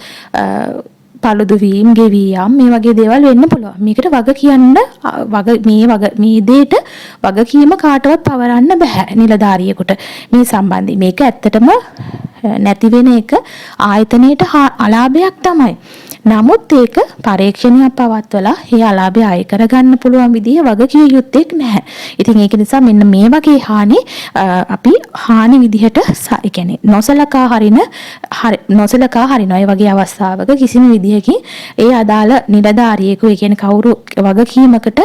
පළුදු වීම, ගෙවි යාම මේ වගේ දේවල් වෙන්න පුළුවන්. මේකට වග කියන්න මේ දෙයට වගකීම කාටවත් පවරන්න බෑ නිලධාරියෙකුට මේ සම්බන්ධයෙන්. මේක ඇත්තටම නැති වෙන එක ආයතනයේට අලාභයක් තමයි. නමුත් ඒක පරීක්ෂණයක් පවත්වලා ඒ අලාභය අය කරගන්න පුළුවන් විදිය වගකිය යුත්තේ නැහැ. ඉතින් ඒක නිසා මෙන්න මේ වගේ හානි අපි හානි විදිහට ඒ කියන්නේ නොසලකා හරින ඒ වගේ අවස්ථාවක කිසිම විදිහකින් ඒ අදාළ නිලධාරියෙකු ඒ කියන්නේ කවුරු වගකීමකට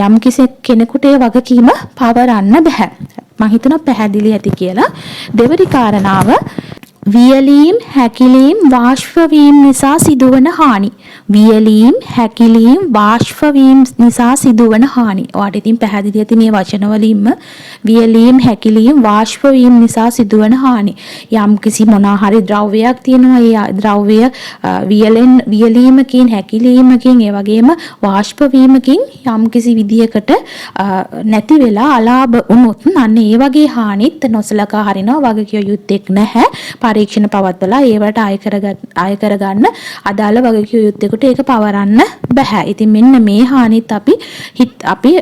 යම් කෙනෙකුට ඒ වගකීම පවරන්න බෑ. මම හිතනවා පැහැදිලි ඇති කියලා. දෙවැනි කාරණාව වියලීම්, හැකිලීම්, වාෂ්ප වීම නිසා සිදුවන හානි. වියලීම්, හැකිලීම්, වාෂ්ප වීම නිසා සිදුවන හානි. ඔයාට ඉතින් පැහැදිලි ඇති මේ වචන වලින්ම වියලීම්, හැකිලීම්, වාෂ්ප වීම නිසා සිදුවන හානි. යම් කිසි මොනවා හරි ද්‍රව්‍යයක් තියෙනවා. ඒ ද්‍රව්‍ය වියලීමකින්, හැකිලීමකින්, ඒ වගේම වාෂ්ප වීමකින් යම් කිසි විදියකට නැති වෙලා අලාභ වුණොත් අන්න ඒ වගේ හානිත් නොසලකා හරිනවා. වගකිය යුත්තේක් නැහැ. පරීක්ෂණ පවත්වලා ඒවට අය කරගන්න අදාළ වගකිය යුත්තේකට ඒක පවරන්න බෑ. ඉතින් මෙන්න මේ හානිත් අපි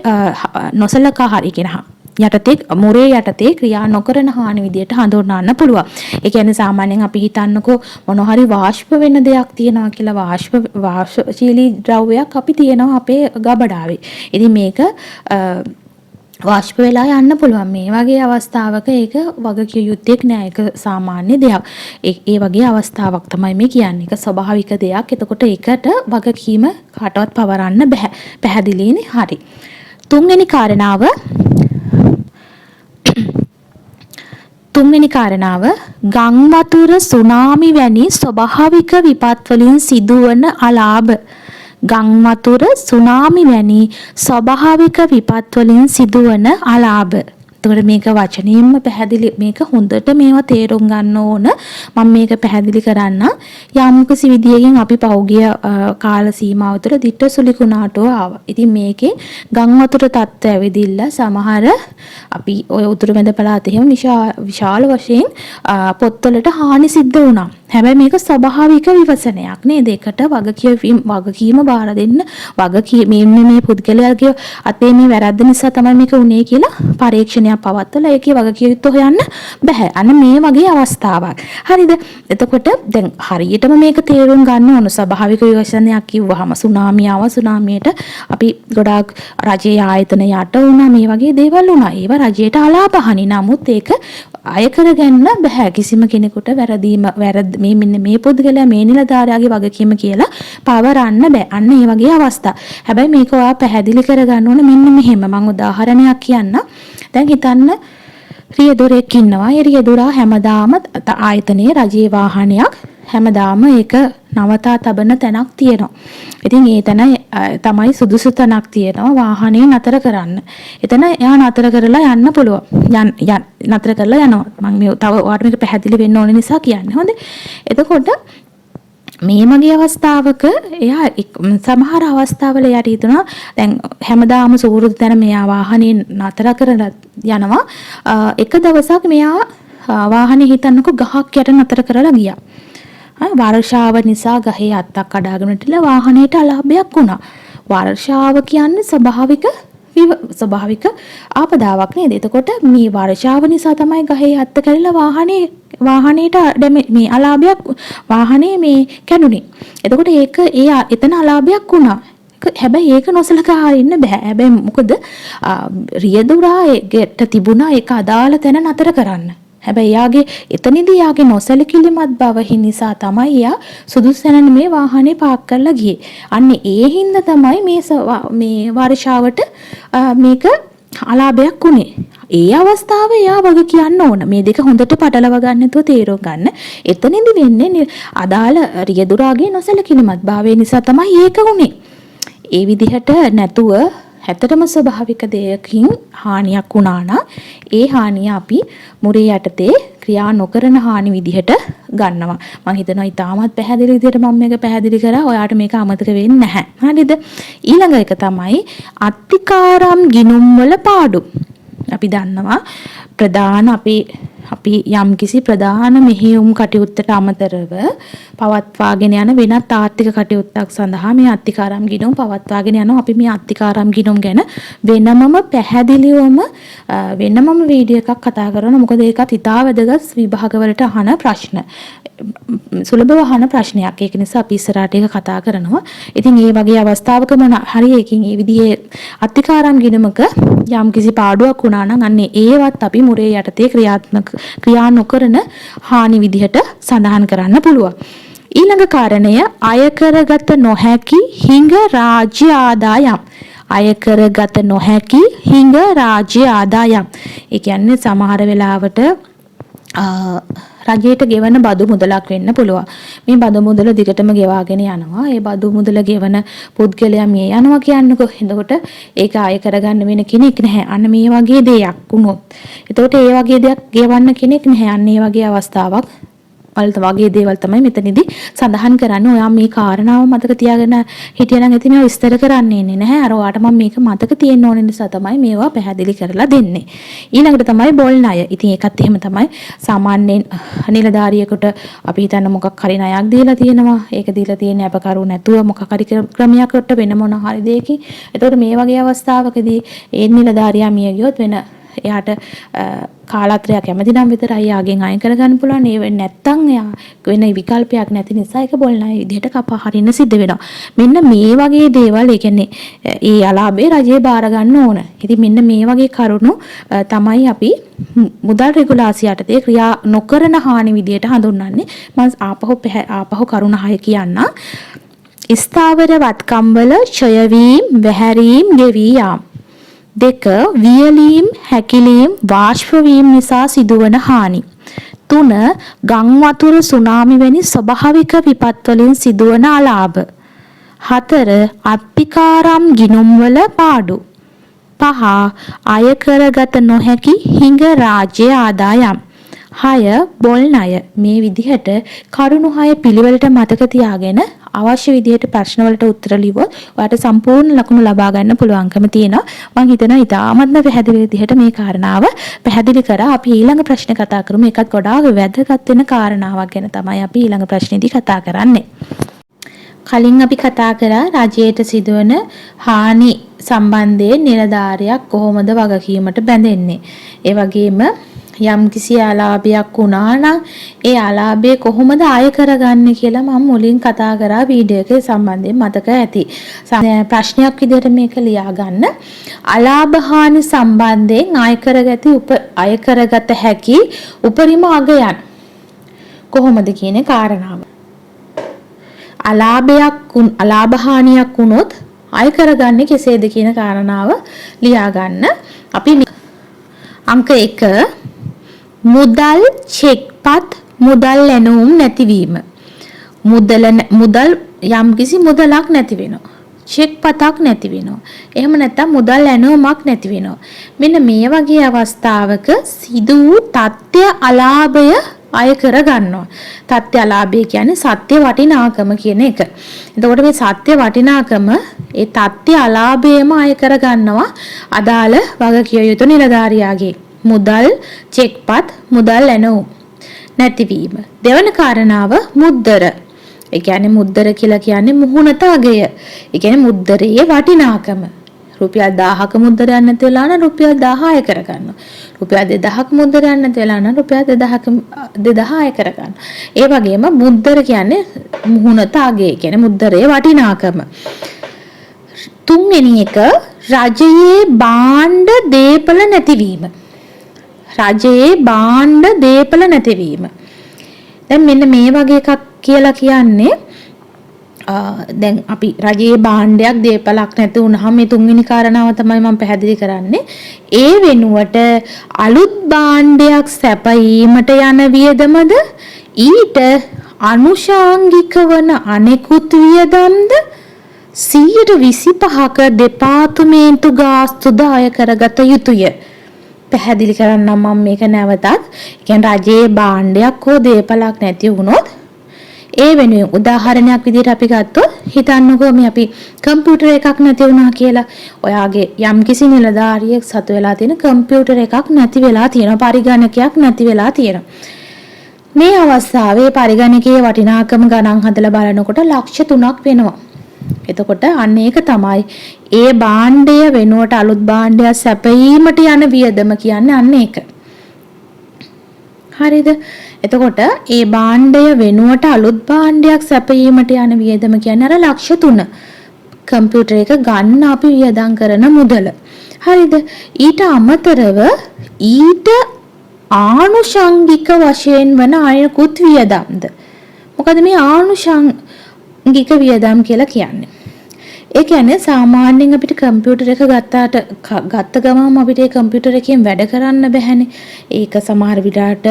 නොසලකා හරි කියනවා. යටතේ මුරේ යටතේ ක්‍රියා නොකරන හානි විදියට හඳුන්වන්න පුළුවන්. ඒ කියන්නේ සාමාන්‍යයෙන් අපි හිතන්නකෝ මොන හරි වාෂ්ප වෙන දෙයක් තියනවා කියලා වාෂ්පශීලී ද්‍රව්‍යයක් අපි තියනවා අපේ ගබඩාවේ. ඉතින් මේක වාෂ්ප වෙලා යන්න පුළුවන්. මේ වගේ අවස්ථාවක ඒක වගකිය යුත්තේක් නෑ. ඒක සාමාන්‍ය දෙයක්. ඒ වගේ අවස්ථාවක් තමයි මේ කියන්නේ. ඒක ස්වභාවික දෙයක්. එතකොට ඒකට වගකීම කාටවත් පවරන්න බෑ. පැහැදිලිනේ? හරි. තුන්වෙනි කාරණාව ගම් වතුර, සුනාමි වැනි ස්වභාවික විපත් වලින් සිදුවන අලාභ. ගම් වතුර, සුනාමි වැනි ස්වභාවික විපත් වලින් සිදුවන අලාභ. එතකොට මේක වචනයෙන්ම පැහැදිලි, මේක හොඳට මේවා තේරුම් ගන්න ඕන. මම මේක පැහැදිලි කරන්න. යම්කිසි විදියකින් අපි පෞගිය කාල සීමාව තුළ දිට්ඨ සුලිකුණාටෝ ආවා. ඉතින් මේකේ ගම් වතුර තත්ත්වය ඇවිදින්න සමහර අපි ඔය උතුරු මැද පළාතේ එහෙම විශාල වශයෙන් පොත්වලට හානි සිද්ධ වුණා. හැබැයි මේක ස්වභාවික විවසනයක් නේද? ඒකට වගකීම බාර දෙන්න මේ පුද්ගලයාගේ අතේ මේ වැරද්ද නිසා තමයි මේක උනේ කියලා පරීක්ෂණයක් පවත්වලා ඒකේ වගකීම් හොයන්න බෑ. අන්න මේ වගේ අවස්ථාවක්. හරිද? එතකොට දැන් හරියටම මේක තේරුම් ගන්න ඕන. ස්වභාවික විවසනයක් කිව්වහම සුනාමිය ආව. සුනාමියට අපි ගොඩාක් රජයේ ආයතන යට වුණා. මේ වගේ දේවල් වුණා. ඒව රජයට අලාභහනි. නමුත් ඒක අය කරගන්න බෑ කිසිම කෙනෙකුට මේ මෙන්න මේ පුද්ගලයා මේ නිලධාරියාගේ වගකීම කියලා පවරන්න බෑ. අන්න ඒ වගේ අවස්ථා. හැබැයි මේක ඔයා පැහැදිලි කරගන්න ඕන මෙන්න මෙහෙම. මම උදාහරණයක් කියන්න. දැන් හිතන්න රියදුරෙක් ඉන්නවා. ඒ රියදුරා හැමදාම ආයතනයේ රජයේ වාහනයක් හැමදාම ඒක නවතා තබන තැනක් තියෙනවා. ඉතින් ඒ තැන තමයි සුදුසු තැනක් තියෙනවා වාහනේ නතර කරන්න. එතන එයා නතර කරලා යන්න පුළුවන්. නතර කරලා යනවා. මම මේ තව ඔයාලට මේක පැහැදිලි වෙන්න ඕන නිසා කියන්නේ. හොඳේ. එතකොට මේ මගේ අවස්ථාවක එයා සමහර අවස්ථාවල එයාට හිතුණා දැන් හැමදාම සූරුදු තැන මෙයා වාහනේ නතර කරලා යනවා. එක දවසක් මෙයා වාහනේ හිතන්නකො ගහක් යට නතර කරලා ගියා. වර්ෂාව නිසා ගහේ අත්තක් කඩාගෙන ඉట్లా වාහනේට අලාභයක් වුණා. වර්ෂාව කියන්නේ ස්වභාවික ආපදාවක් නේද? එතකොට මේ වර්ෂාව නිසා තමයි ගහේ අත්ත කැඩිලා වාහනේට මේ අලාභයක් වාහනේ මේ කැඩුනේ. එතකොට ඒක එතන අලාභයක් වුණා. හැබැයි ඒක නොසලකා ඉන්න බෑ. හැබැයි මොකද රියදුරා ඒකට තිබුණා ඒක අදාළ තැන නතර කරන්න. හැබැයි යාගේ එතනදී යාගේ නොසලකිලිමත් බව නිසා තමයි යා සුදුසුසැනන මේ වාහනේ පාක් කරලා ගියේ. අන්න ඒ හින්දා තමයි මේ වර්ෂාවට මේක අලාභයක් උනේ. ඒ අවස්ථාවේ යා වගේ කියන්න ඕන. මේ දෙක හොඳට පටලව ගන්න නැතුව තේරුම් ගන්න. එතනදී වෙන්නේ අදාළ රියදුරාගේ නොසලකිලිමත් භාවය නිසා තමයි ඒක උනේ. ඒ විදිහට නැතුව හැතරම ස්වභාවික දෙයකින් හානියක් වුණා නම් ඒ හානිය අපි මුරේ යටතේ ක්‍රියා නොකරන හානි විදිහට ගන්නවා. මම හිතනවා ඊටමත් පැහැදිලි විදිහට මම මේක පැහැදිලි කරා. ඔයාට මේක අමතක වෙන්නේ නැහැ. හරිද? ඊළඟ එක තමයි අත්තිකාරම් ගිනුම් වල පාඩු. අපි දන්නවා ප්‍රධාන අපි යම්කිසි ප්‍රධාන මෙහෙයුම් කටයුත්තට අමතරව පවත්වාගෙන යන වෙනත් ආර්ථික කටයුත්තක් සඳහා මේ අත්තිකාරම් ගිණුම් පවත්වාගෙන යනවා. අපි මේ අත්තිකාරම් ගිණුම් ගැන වෙනමම පැහැදිලිවම වෙනමම වීඩියෝ එකක් කතා කරනවා. මොකද ඒකත් ඉතා වැදගත් විභාගවලට අහන ප්‍රශ්න. සුලභව අහන ප්‍රශ්නයක්. ඒක නිසා අපි ඉස්සරහට ඒක කතා කරනවා. ඉතින් මේ වගේ අවස්ථාවක හරි එකකින් මේ විදිහේ අත්තිකාරම් ගිණුමක යම්කිසි පාඩුවක් වුණා නම් අන්නේ ඒවත් අපි මුරේ යටතේ ක්‍රියා නොකරන හානි විදිහට සඳහන් කරන්න පුළුවන්. ඊළඟ කාරණය අය කරගත නොහැකි හිඟ රාජ්‍ය ආදායම්. අය කරගත නොහැකි හිඟ රාජ්‍ය ආදායම්. ඒ කියන්නේ සමහර වෙලාවට රජයට ගෙවන බදු මුදලක් වෙන්න පුළුවන්. මේ බදු මුදල දිගටම ගෙවාගෙන යනවා. ඒ බදු මුදල ගෙවන පුද්ගලයා මේ යනවා කියන්නකො. එතකොට ඒක ආය කරගන්න වෙන කෙනෙක් නැහැ. අන්න මේ වගේ දෙයක් වුණොත්. එතකොට ඒ වගේ දෙයක් ගෙවන්න කෙනෙක් නැහැ. අන්න ඒ වගේ අවස්ථාවක් වගේ දේවල් තමයි මෙතනදී සඳහන් කරන්නේ. ඔයා මේ කාරණාව මතක තියාගෙන හිටියනම් ඉතින් මේවා විස්තර කරන්නේ නැහැ. අර ඔයාට මම මේක මතක තියෙන්න ඕන නිසා තමයි මේවා පැහැදිලි කරලා දෙන්නේ. ඊළඟට තමයි බොල් ණය. ඉතින් ඒකත් එහෙම තමයි. සාමාන්‍යයෙන් නිලධාරියෙකුට අපි හිතන්න මොකක් හරි ණයක් දීලා තියෙනවා. ඒක දීලා තියෙන්නේ අපකරු නැතුව මොකක් හරි ක්‍රමයකට වෙන මොන හරි දෙයකින්. ඒතකොට මේ වගේ අවස්ථාවකදී ඒ නිලධාරියා මිය ගියොත් වෙන එයාට කාලත්‍රයක් කැමති නම් විතරයි යාගෙන් අයින් කරගන්න පුළුවන්. ඒ වෙන්නේ නැත්තම් එයා වෙන විකල්පයක් නැති නිසා ඒක බොල් ණය විදිහට කපා හරින්න සිද්ධ වෙනවා. මෙන්න මේ වගේ දේවල් ඒ කියන්නේ ඒ අලාභේ රජේ බාර ගන්න ඕන. ඉතින් මෙන්න මේ වගේ කරුණු තමයි අපි මුදල් රෙගුලාසි යටතේ ක්‍රියා නොකරන හානි විදිහට හඳුන්වන්නේ. මම ආපහු කරුණ 6 කියන්නම්. ස්ථාවර වත්කම් වල ඡය වීම, වැහැරීම්, ගෙවී යාම. 2. වියලීම්, හැකිලීම්, වාෂ්ප වීම නිසා සිදුවන හානි. 3. ගම් වතුර, සුනාමි වැනි ස්වභාවික විපත් වලින් සිදුවන අලාභ. 4. අත්තිකාරම් ගිණුම් වල පාඩු. 5. අය කරගත නොහැකි හිඟ රාජ්‍ය ආදායම්. 6 බොල් ණය මේ විදිහට කරුණු 6 පිළිවෙලට මතක තියාගෙන අවශ්‍ය විදිහට ප්‍රශ්න වලට උත්තර ලිව්වොත් ඔයාලට සම්පූර්ණ ලකුණු ලබා ගන්න පුළුවන්කම තියෙනවා. මම හිතනවා ඉතාමත්ම පැහැදිලි විදිහට මේ කාරණාව පැහැදිලි කරා. අපි ඊළඟ ප්‍රශ්නේ කතා කරමු. ඒකත් ගොඩාක් වැදගත් වෙන කාරණාවක් ගැන තමයි අපි ඊළඟ ප්‍රශ්නේදී කතා කරන්නේ. කලින් අපි කතා කරා රජයට සිදුවන හානි සම්බන්ධයෙන් නිලධාරියක් කොහොමද වගකීමට බැඳෙන්නේ. ඒ වගේම යම්කිසි අලාභයක් වුණා නම් ඒ අලාභය කොහොමද අය කරගන්නේ කියලා මම මුලින් කතා කරා වීඩියෝ එකේ සම්බන්ධයෙන් මතක ඇති. ප්‍රශ්නයක් විදිහට මේක ලියා ගන්න. අලාභ හානි සම්බන්ධයෙන් අය කරගත හැකි උපරිම අගයන් කොහොමද කියන කාරණාව. අලාභ හානියක් වුණොත් අය කරගන්නේ කෙසේද කියන කාරණාව ලියා ගන්න. අපි අංක 1 මුදල් චෙක්පත් මුදල් ලැබුම් නැතිවීම. මුදල් යම්කිසි මුදලක් නැති වෙනවා. චෙක්පතක් නැති වෙනවා. එහෙම නැත්නම් මුදල් ලැබුමක් නැති වෙනවා. මෙන්න මේ වගේ අවස්ථාවක සිදු වූ තත්ත්‍ය අලාභය අය කර ගන්නවා. තත්ත්‍ය අලාභය කියන්නේ සත්‍ය වටිනාකම කියන එක. එතකොට මේ සත්‍ය වටිනාකම ඒ තත්ත්‍ය අලාභයම අය කර ගන්නවා අදාළ වගකිය යුතු නිලධාරියාගේ. මුදල් චෙක්පත් මුදල් ලැබුම් නැතිවීම. දෙවන කාරණාව මුද්දර. ඒ කියන්නේ මුද්දර කියලා කියන්නේ මුහුණත අගය. ඒ කියන්නේ මුද්දරයේ වටිනාකම. රුපියල් 1000ක මුද්දරයක් නැති වෙලා නම් රුපියල් 1000 අය කර ගන්නවා. රුපියල් 2000ක මුද්දරයක් නැති වෙලා නම් රුපියල් 2000 අය කර ගන්නවා. ඒ වගේම මුද්දර කියන්නේ මුහුණත අගය. ඒ කියන්නේ මුද්දරයේ වටිනාකම. තුන්වෙනි එක රජයේ භාණ්ඩ දීපල නැතිවීම. රජයේ භාණ්ඩ දීපල නැතිවීම. දැන් මෙන්න මේ වගේ එකක් කියලා කියන්නේ දැන් අපි රජයේ භාණ්ඩයක් දීපලක් නැති වුනහම මේ තුන්වෙනි කාරණාව තමයි මම පැහැදිලි කරන්නේ. ඒ වෙනුවට අලුත් භාණ්ඩයක් සැපයීමට යන වියදමද ඊට අනුශාංගික වන අනෙකුත් වියදම්ද 125ක දෙපාර්තමේන්තු ගාස්තුද අය කරගත යුතුය. පැහැදිලි කරන්නම් මම මේක නැවතත්. කියන්නේ රජයේ භාණ්ඩයක් හෝ දේපලක් නැති වුණොත් ඒ වෙනුවෙන් උදාහරණයක් විදිහට අපි ගත්තොත් හිතන්නකෝ මේ අපි කම්පියුටර් එකක් නැති වුණා කියලා. ඔයාගේ යම්කිසි නිලධාරියෙක් සතු වෙලා තියෙන කම්පියුටර් එකක් නැති වෙලා තියෙනවා. පරිගණකයක් නැති වෙලා තියෙනවා. මේ අවස්ථාවේ පරිගණකයේ වටිනාකම ගණන් හදලා බලනකොට ලක්ෂ 3ක් වෙනවා. එතකොට අන්න ඒක තමයි ඒ භාණ්ඩය වෙනුවට අලුත් භාණ්ඩයක් සැපයීමට යන වියදම කියන්නේ අන්න ඒක. හරිද? එතකොට ඒ භාණ්ඩය වෙනුවට අලුත් භාණ්ඩයක් සැපයීමට යන වියදම කියන්නේ අර ලක්ෂ 3. කම්පියුටර් එක ගන්න අපි වියදම් කරන මුදල. හරිද? ඊට අමතරව ඊට ආනුෂංගික වශයෙන් වන අයකුත් වියදම්ද. මොකද මේ ආනුෂංගික වියදම් කියලා කියන්නේ. ඒ කියන්නේ සාමාන්‍යයෙන් අපිට කම්පියුටර් එක ගත්ත ගමන් අපිට ඒ කම්පියුටර් එකෙන් වැඩ කරන්න බැහැනේ. ඒක සමහර විට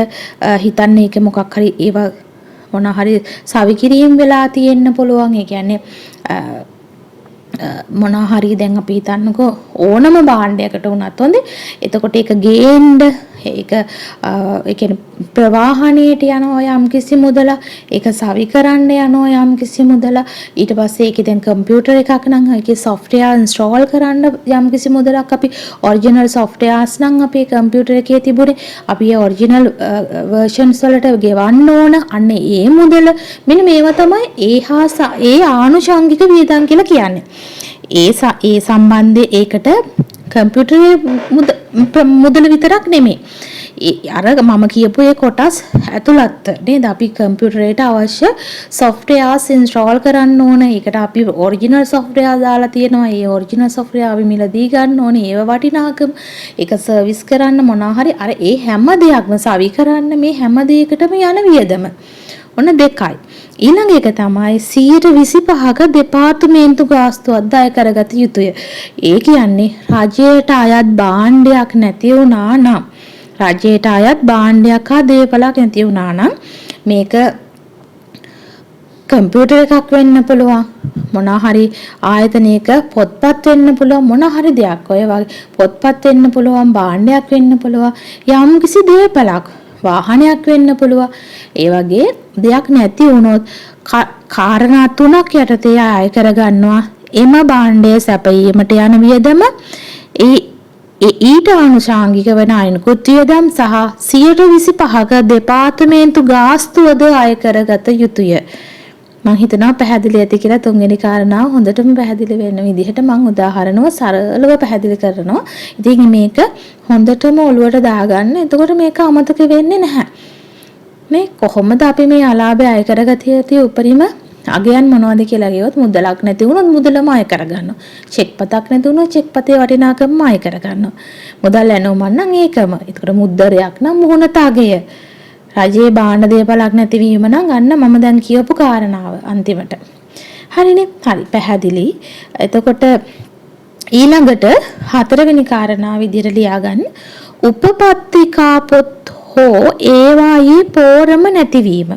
හිතන්නේ ඒක මොකක් හරි ඒවා මොන හරි සවිකිරීම් වෙලා තියෙන්න පුළුවන්. ඒ කියන්නේ මොන හරි දැන් අපි හිතන්නකෝ ඕනම භාණ්ඩයකට වුණත් හොඳේ. එතකොට ඒක ගේන්න ඒක ඒ කියන්නේ ප්‍රවාහණයට යනවා යම්කිසි මුදල, ඒක සවි කරන්න යනවා යම්කිසි මුදල. ඊට පස්සේ ඒකේ දැන් කම්පියුටර් එකක් නම් ඒකේ software install කරන්න යම්කිසි මුදලක් අපි original softwares නම් අපේ කම්පියුටර් එකේ තිබුණේ. අපි ඒ original versions වලට ගෙවන්න ඕන. අන්න ඒ මුදල මෙන්න මේවා තමයි ඒ ආනුෂංගික වියදම් කියලා කියන්නේ. ඒ සම්බන්ධයේ ඒකට කම්පියුටරේ මුදල විතරක් නෙමෙයි. අර මම කියපු ඒ කොටස් ඇතුළත් නේද අපි කම්පියුටරේට අවශ්‍ය softwares install කරන්න ඕන. ඒකට අපි original software දාලා තියෙනවා. ඒ original software අපි මිලදී ගන්න ඕනේ. ඒව වටිනාකම ඒක සර්විස් කරන්න මොනවා හරි අර ඒ හැම දෙයක්ම සවි කරන්න මේ හැම දෙයකටම යන වියදම. ඔන්න දෙකයි. ඊළඟ එක තමයි 125ක දෙපාර්තමේන්තු ගාස්තු අධාය කරගත යුතුය. ඒ කියන්නේ රජයට අයත් භාණ්ඩයක් නැති වුණා නම් රජයට අයත් භාණ්ඩයක් හා දේපලක් නැති වුණා නම් මේක කම්පියුටර් එකක් වෙන්න පුළුවන්. මොනවා හරි ආයතනයක පොත්පත් වෙන්න පුළුවන්. මොනවා හරි දෙයක් ඔය වගේ පොත්පත් වෙන්න පුළුවන්, භාණ්ඩයක් වෙන්න පුළුවන්. යම්කිසි දේපලක් වාහනයක් වෙන්න පුළුවන්. ඒ වගේ දෙයක් නැති වුණොත් කාරණා 3ක් යටතේ අය කරගන්නවා. එම භාණ්ඩය සැපයීමට යන වියදම ඊට ආනුෂාංගික වන අනිකුත් වියදම් සහ 125ක දෙපාර්තමේන්තු ගාස්තුවද අය කරගත යුතුය. මම හිතනවා පැහැදිලි ඇති කියලා තුන්වෙනි කාරණාව හොඳටම පැහැදිලි වෙන විදිහට මම උදාහරණව සරලව පැහැදිලි කරනවා. ඉතින් මේක හොඳටම ඔලුවට දාගන්න. එතකොට මේක අමතක වෙන්නේ නැහැ. මේ කොහොමද අපි මේ අලාභය අය කරගatiya යුතු උපරිම අගයන් මොනවද කියලා ගියොත් මුදලක් නැති වුණොත් මුදලම අය කරගන්නවා. චෙක් පතක් නැති වුණොත් චෙක් පතේ වටිනාකමම අය කරගන්නවා. මුදල් ඇනෝම නම් ඒකම. ඒකට මුද්දරයක් නම් මුහුණත අගය. රජයේ භාණ්ඩ දේපලක් නැතිවීම නම් අන්න මම දැන් කියපු කාරණාව අන්තිමට. හරිනේ? හරි පැහැදිලි. එතකොට ඊළඟට හතරවෙනි කාරණාව විදිහට ලියාගන්න. උපපත්තිකා පොත් හෝ ඒවායේ පෝරම නැතිවීම.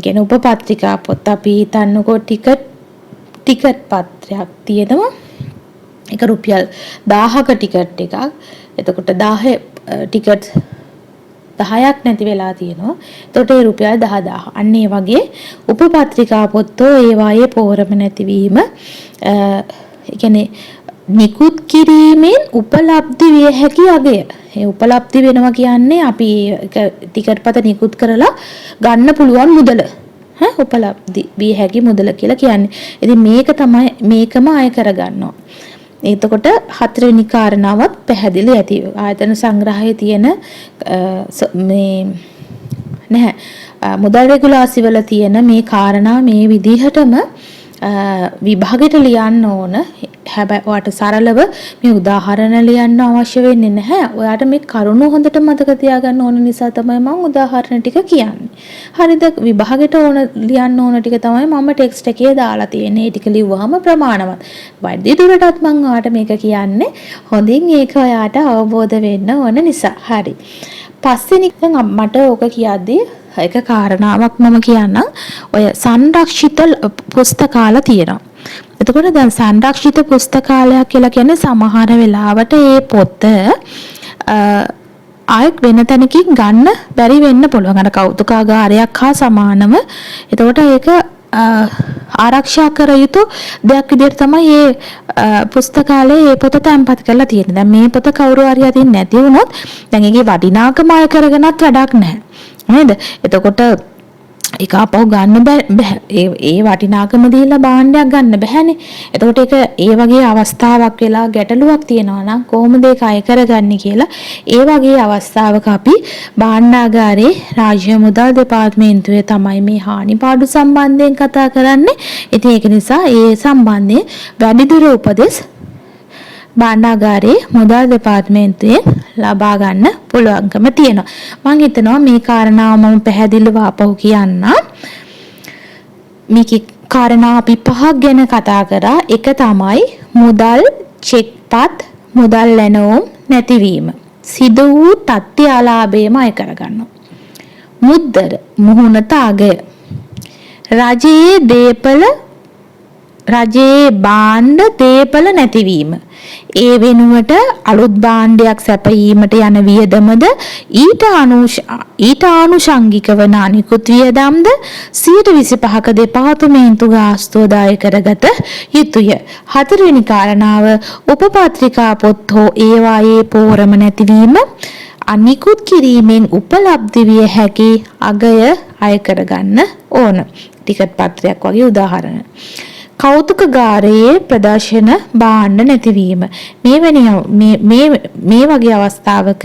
කියන උපපත්තිකා පොත් අපි හිතන්නකෝ ටිකට් පත්‍රයක් තියෙනවා. ඒක රුපියල් 1000ක ටිකට් එකක්. එතකොට 10 ටිකට් 10ක් නැති වෙලා තියෙනවා. එතකොට ඒ රුපියල් 10000. අන්න ඒ වගේ උපපත්‍රිකා පොත්තෝ ඒවායේ පෝරම නැතිවීම කියන්නේ නිකුත් කිරීමෙන් උපලබ්ධි විය හැකි අගය. ඒ උපලබ්ධි වෙනවා කියන්නේ අපි ටිකට් පත නිකුත් කරලා ගන්න පුළුවන් මුදල. උපලබ්ධි විය හැකි මුදල කියලා කියන්නේ. ඉතින් මේකම අය කරගන්නවා. එතකොට හතරවෙනි කාරණාවත් පැහැදිලි ඇති. ආයතන සංග්‍රහයේ තියෙන මේ මුදල් රෙගුලාසි වල තියෙන මේ කාරණා මේ විදිහටම විභාගයට ලියන්න ඕන. හැබැයි ඔයාට සරලව මේ උදාහරණ ලියන්න අවශ්‍ය වෙන්නේ නැහැ. ඔයාට මේ කරුණු හොඳට මතක තියාගන්න ඕන නිසා තමයි මම උදාහරණ ටික කියන්නේ. හරිද? විභාගයට ලියන්න ඕන ටික තමයි මම ටෙක්ස්ට් එකේ දාලා තියෙන්නේ. ඒ ටික ලිව්වහම ප්‍රමාණවත්. වැඩි දුරටත් මම ඔයාට මේක කියන්නේ හොඳින් ඒක ඔයාට අවබෝධ වෙන්න ඕන නිසා. හරි. පස්වෙනි මට ඕක කියද්දී එක කාරණාවක් මම කියන්නම්. ඔය සංරක්ෂිත පුස්තකාල තියෙනවා. එතකොට දැන් සංරක්ෂිත පුස්තකාලයක් කියලා කියන්නේ සමහර වෙලාවට ඒ පොත ආයෙත් වෙන තැනකින් ගන්න බැරි වෙන්න පුළුවන්. අර කෞතුකාගාරයක් හා සමානව. එතකොට ඒක ආරක්ෂා කර යුතු දෙයක් විදිහට තමයි මේ පුස්තකාලයේ මේ පොත තැන්පත් කරලා තියෙන්නේ. දැන් මේ පොත කවුරු හරි අතින් නැති වුණොත් දැන් ඒකේ වටිනාකම අය කරගෙනත් වැඩක් නැහැ. නේද? එතකොට ඒක අපව ගන්න බෑ. ඒ වටිනාකම දීලා භාණ්ඩයක් ගන්න බෑනේ. එතකොට ඒක ඒ වගේ අවස්ථාවක් වෙලා ගැටලුවක් තියෙනවා නම් කොහොමද ඒක අය කරගන්නේ කියලා ඒ වගේ අවස්ථාවක අපි භාණ්ඩාගාරේ රාජ්‍ය මුදල් දෙපාර්තමේන්තුවේ තමයි මේ හානිපාඩු සම්බන්ධයෙන් කතා කරන්නේ. ඉතින් ඒක නිසා ඒ සම්බන්ධයෙන් වැඩිදුර උපදෙස් භාණ්ඩාගාරේ මුදල් දෙපාර්තමේන්තුවේ ලබා ගන්න පුළුවන්කම තියෙනවා. මම හිතනවා මේ කාරණාව මම පැහැදිලිව ආපහු කියන්න. මේකේ කාරණා අපි පහක් ගැන කතා කරා. එක තමයි මුදල් චෙක්පත් මුදල් ලැබුම් නැතිවීම. සිදු වූ තත්ත්‍ය අලාභයම අය කරගන්නවා. මුද්දර මුහුණත අගය. රජයේ භාණ්ඩ දේපල නැතිවීම. ඒ වෙනුවට අලුත් භාණ්ඩයක් සැපයීමට යන වියදමද ඊට ආනුෂංගික වන අනිකුත් වියදම්ද 125ක දෙපාර්තමේන්තු ගාස්තුව දාය කරගත යුතුය. හතරවෙනි කාරණාව උපපත්‍රිකා පොත් හෝ ඒවායේ පෝරම නැතිවීම. අනිකුත් කිරීමෙන් උපලබ්ධි විය හැකි අගය අය කරගන්න ඕන. ටිකට් පත්‍රයක් වගේ උදාහරණ. කෞතුකාගාරයේ ප්‍රදර්ශන භාණ්ඩ නැතිවීම. මේ වගේ අවස්ථාවක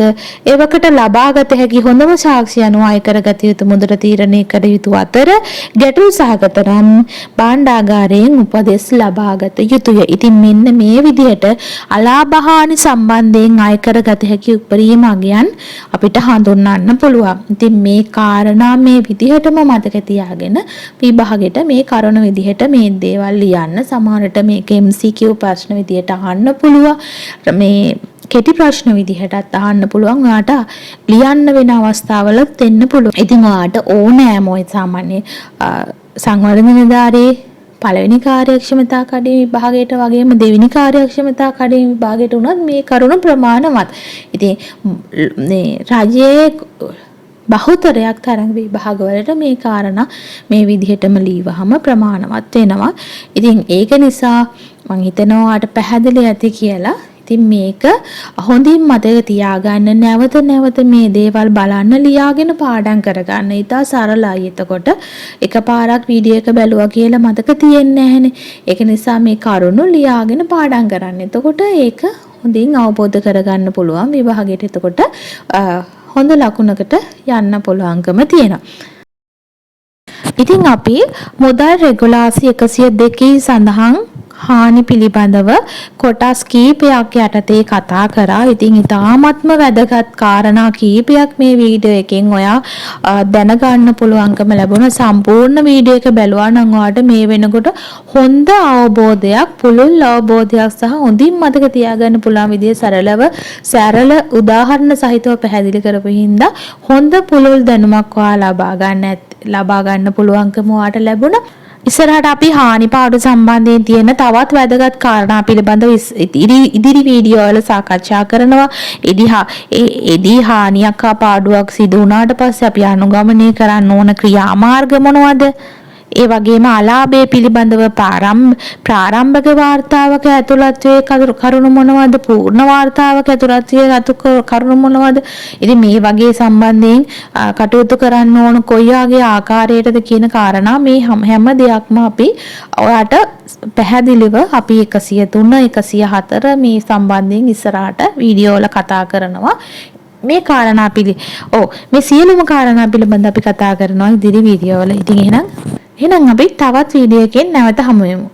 එවකට ලබාගත හැකි හොඳම සාක්ෂි අනුව අය කරගත යුතු මුදල තීරණය කළ යුතු අතර ගැටළු සහගත නම් භාණ්ඩාගාරයෙන් උපදෙස් ලබාගත යුතුය. ඉතින් මෙන්න මේ විදිහට අලාභහානි සම්බන්ධයෙන් අය කරගත හැකි උපරිම අගයන් අපිට හඳුන්වන්න පුළුවන්. ඉතින් මේ කාරණා මේ විදිහටම මතක තියාගෙන විභාගෙට මේ කරුණ විදිහට මේ දේවල් ලියන්න. සමහරට මේක MCQ ප්‍රශ්න විදිහට අහන්න පුළුවන්. මේ කෙටි ප්‍රශ්න විදිහටත් අහන්න පුළුවන්. ඔයාට ලියන්න වෙන අවස්ථාවල දෙන්න පුළුවන්. ඉතින් ඔයාට ඕනෑම ඔය සාමාන්‍ය සංවර්ධන නිලධාරී පළවෙනි කාර්යක්ෂමතා කඩේ විභාගයට වගේම දෙවෙනි කාර්යක්ෂමතා කඩේ විභාගයට උනත් මේ කරුණ ප්‍රමාණවත්. ඉතින් මේ රජයේ බහුතරයක් තරඟ විභාගවලට මේ කාරණා මේ විදිහටම ලියවහම ප්‍රමාණවත් වෙනවා. ඉතින් ඒක නිසා මම හිතනවා ඔයාලට පැහැදිලි ඇති කියලා. ඉතින් මේක හොඳින් මතක තියාගන්න, නැවත නැවත මේ දේවල් බලන්න, ලියාගෙන පාඩම් කරගන්න. ඊට සරලයි. එතකොට එකපාරක් වීඩියෝ එක බැලුවා කියලා මතක තියෙන්නේ නැහැනේ. ඒක නිසා මේ කරුණු ලියාගෙන පාඩම් කරන්න. එතකොට ඒක හොඳින් අවබෝධ කරගන්න පුළුවන් විභාගයට. එතකොට හොඳ ලකුණකට යන්න පුළුවන්කම තියෙනවා. ඉතින් අපි මුදල් රෙගුලාසි 102 සඳහන් හානි පිළිබඳව කොටස් කීපයක් යටතේ කතා කරා. ඉතින් ඊටාත්ම වැදගත් කාරණා කීපයක් මේ වීඩියෝ එකෙන් ඔයා දැනගන්න පුළුවන්කම ලැබුණා. සම්පූර්ණ වීඩියෝ එක බැලුවා නම් ඔයාට මේ වෙනකොට හොඳ අවබෝධයක්, පුළුල් අවබෝධයක් සහ හොඳින් මතක තියාගන්න පුළුවන් විදිහේ සරල උදාහරණ සහිතව පැහැදිලි කරපු හින්දා හොඳ පුළුල් දැනුමක් ඔයා ලබා ගන්න පුළුවන්කම ඔයාට ලැබුණා. ඉස්සරහට අපි හානි පාඩු සම්බන්ධයෙන් තියෙන තවත් වැදගත් කාරණා පිළිබඳව ඉදිරි වීඩියෝ වල සාකච්ඡා කරනවා. එදී හානියක් පාඩුවක් සිදු වුණාට පස්සේ අපි අනුගමනය කරන්න ඕන ක්‍රියාමාර්ග මොනවද? ඒ වගේම අලාභය පිළිබඳව ප්‍රාරම්භක වාර්තාවක ඇතුළත්යේ කරුණු මොනවද? පූර්ණ වාර්තාවක ඇතුළත්යේ කරුණු මොනවද? ඉතින් මේ වගේ සම්බන්ධයෙන් කටයුතු කරන්න ඕන කොයි වගේ ආකාරයකටද කියන කාරණා මේ හැම දෙයක්ම අපි ඔයාට පැහැදිලිව අපි 103 104 මේ සම්බන්ධයෙන් ඉස්සරහට වීඩියෝ වල කතා කරනවා. මේ කාරණා මේ සියලුම කාරණා පිළිබඳව අපි කතා කරනවා ඉදිරි වීඩියෝ වල. ඉතින් එහෙනම් අපි තවත් වීඩියෝ එකකින් නැවත හමු වෙමු.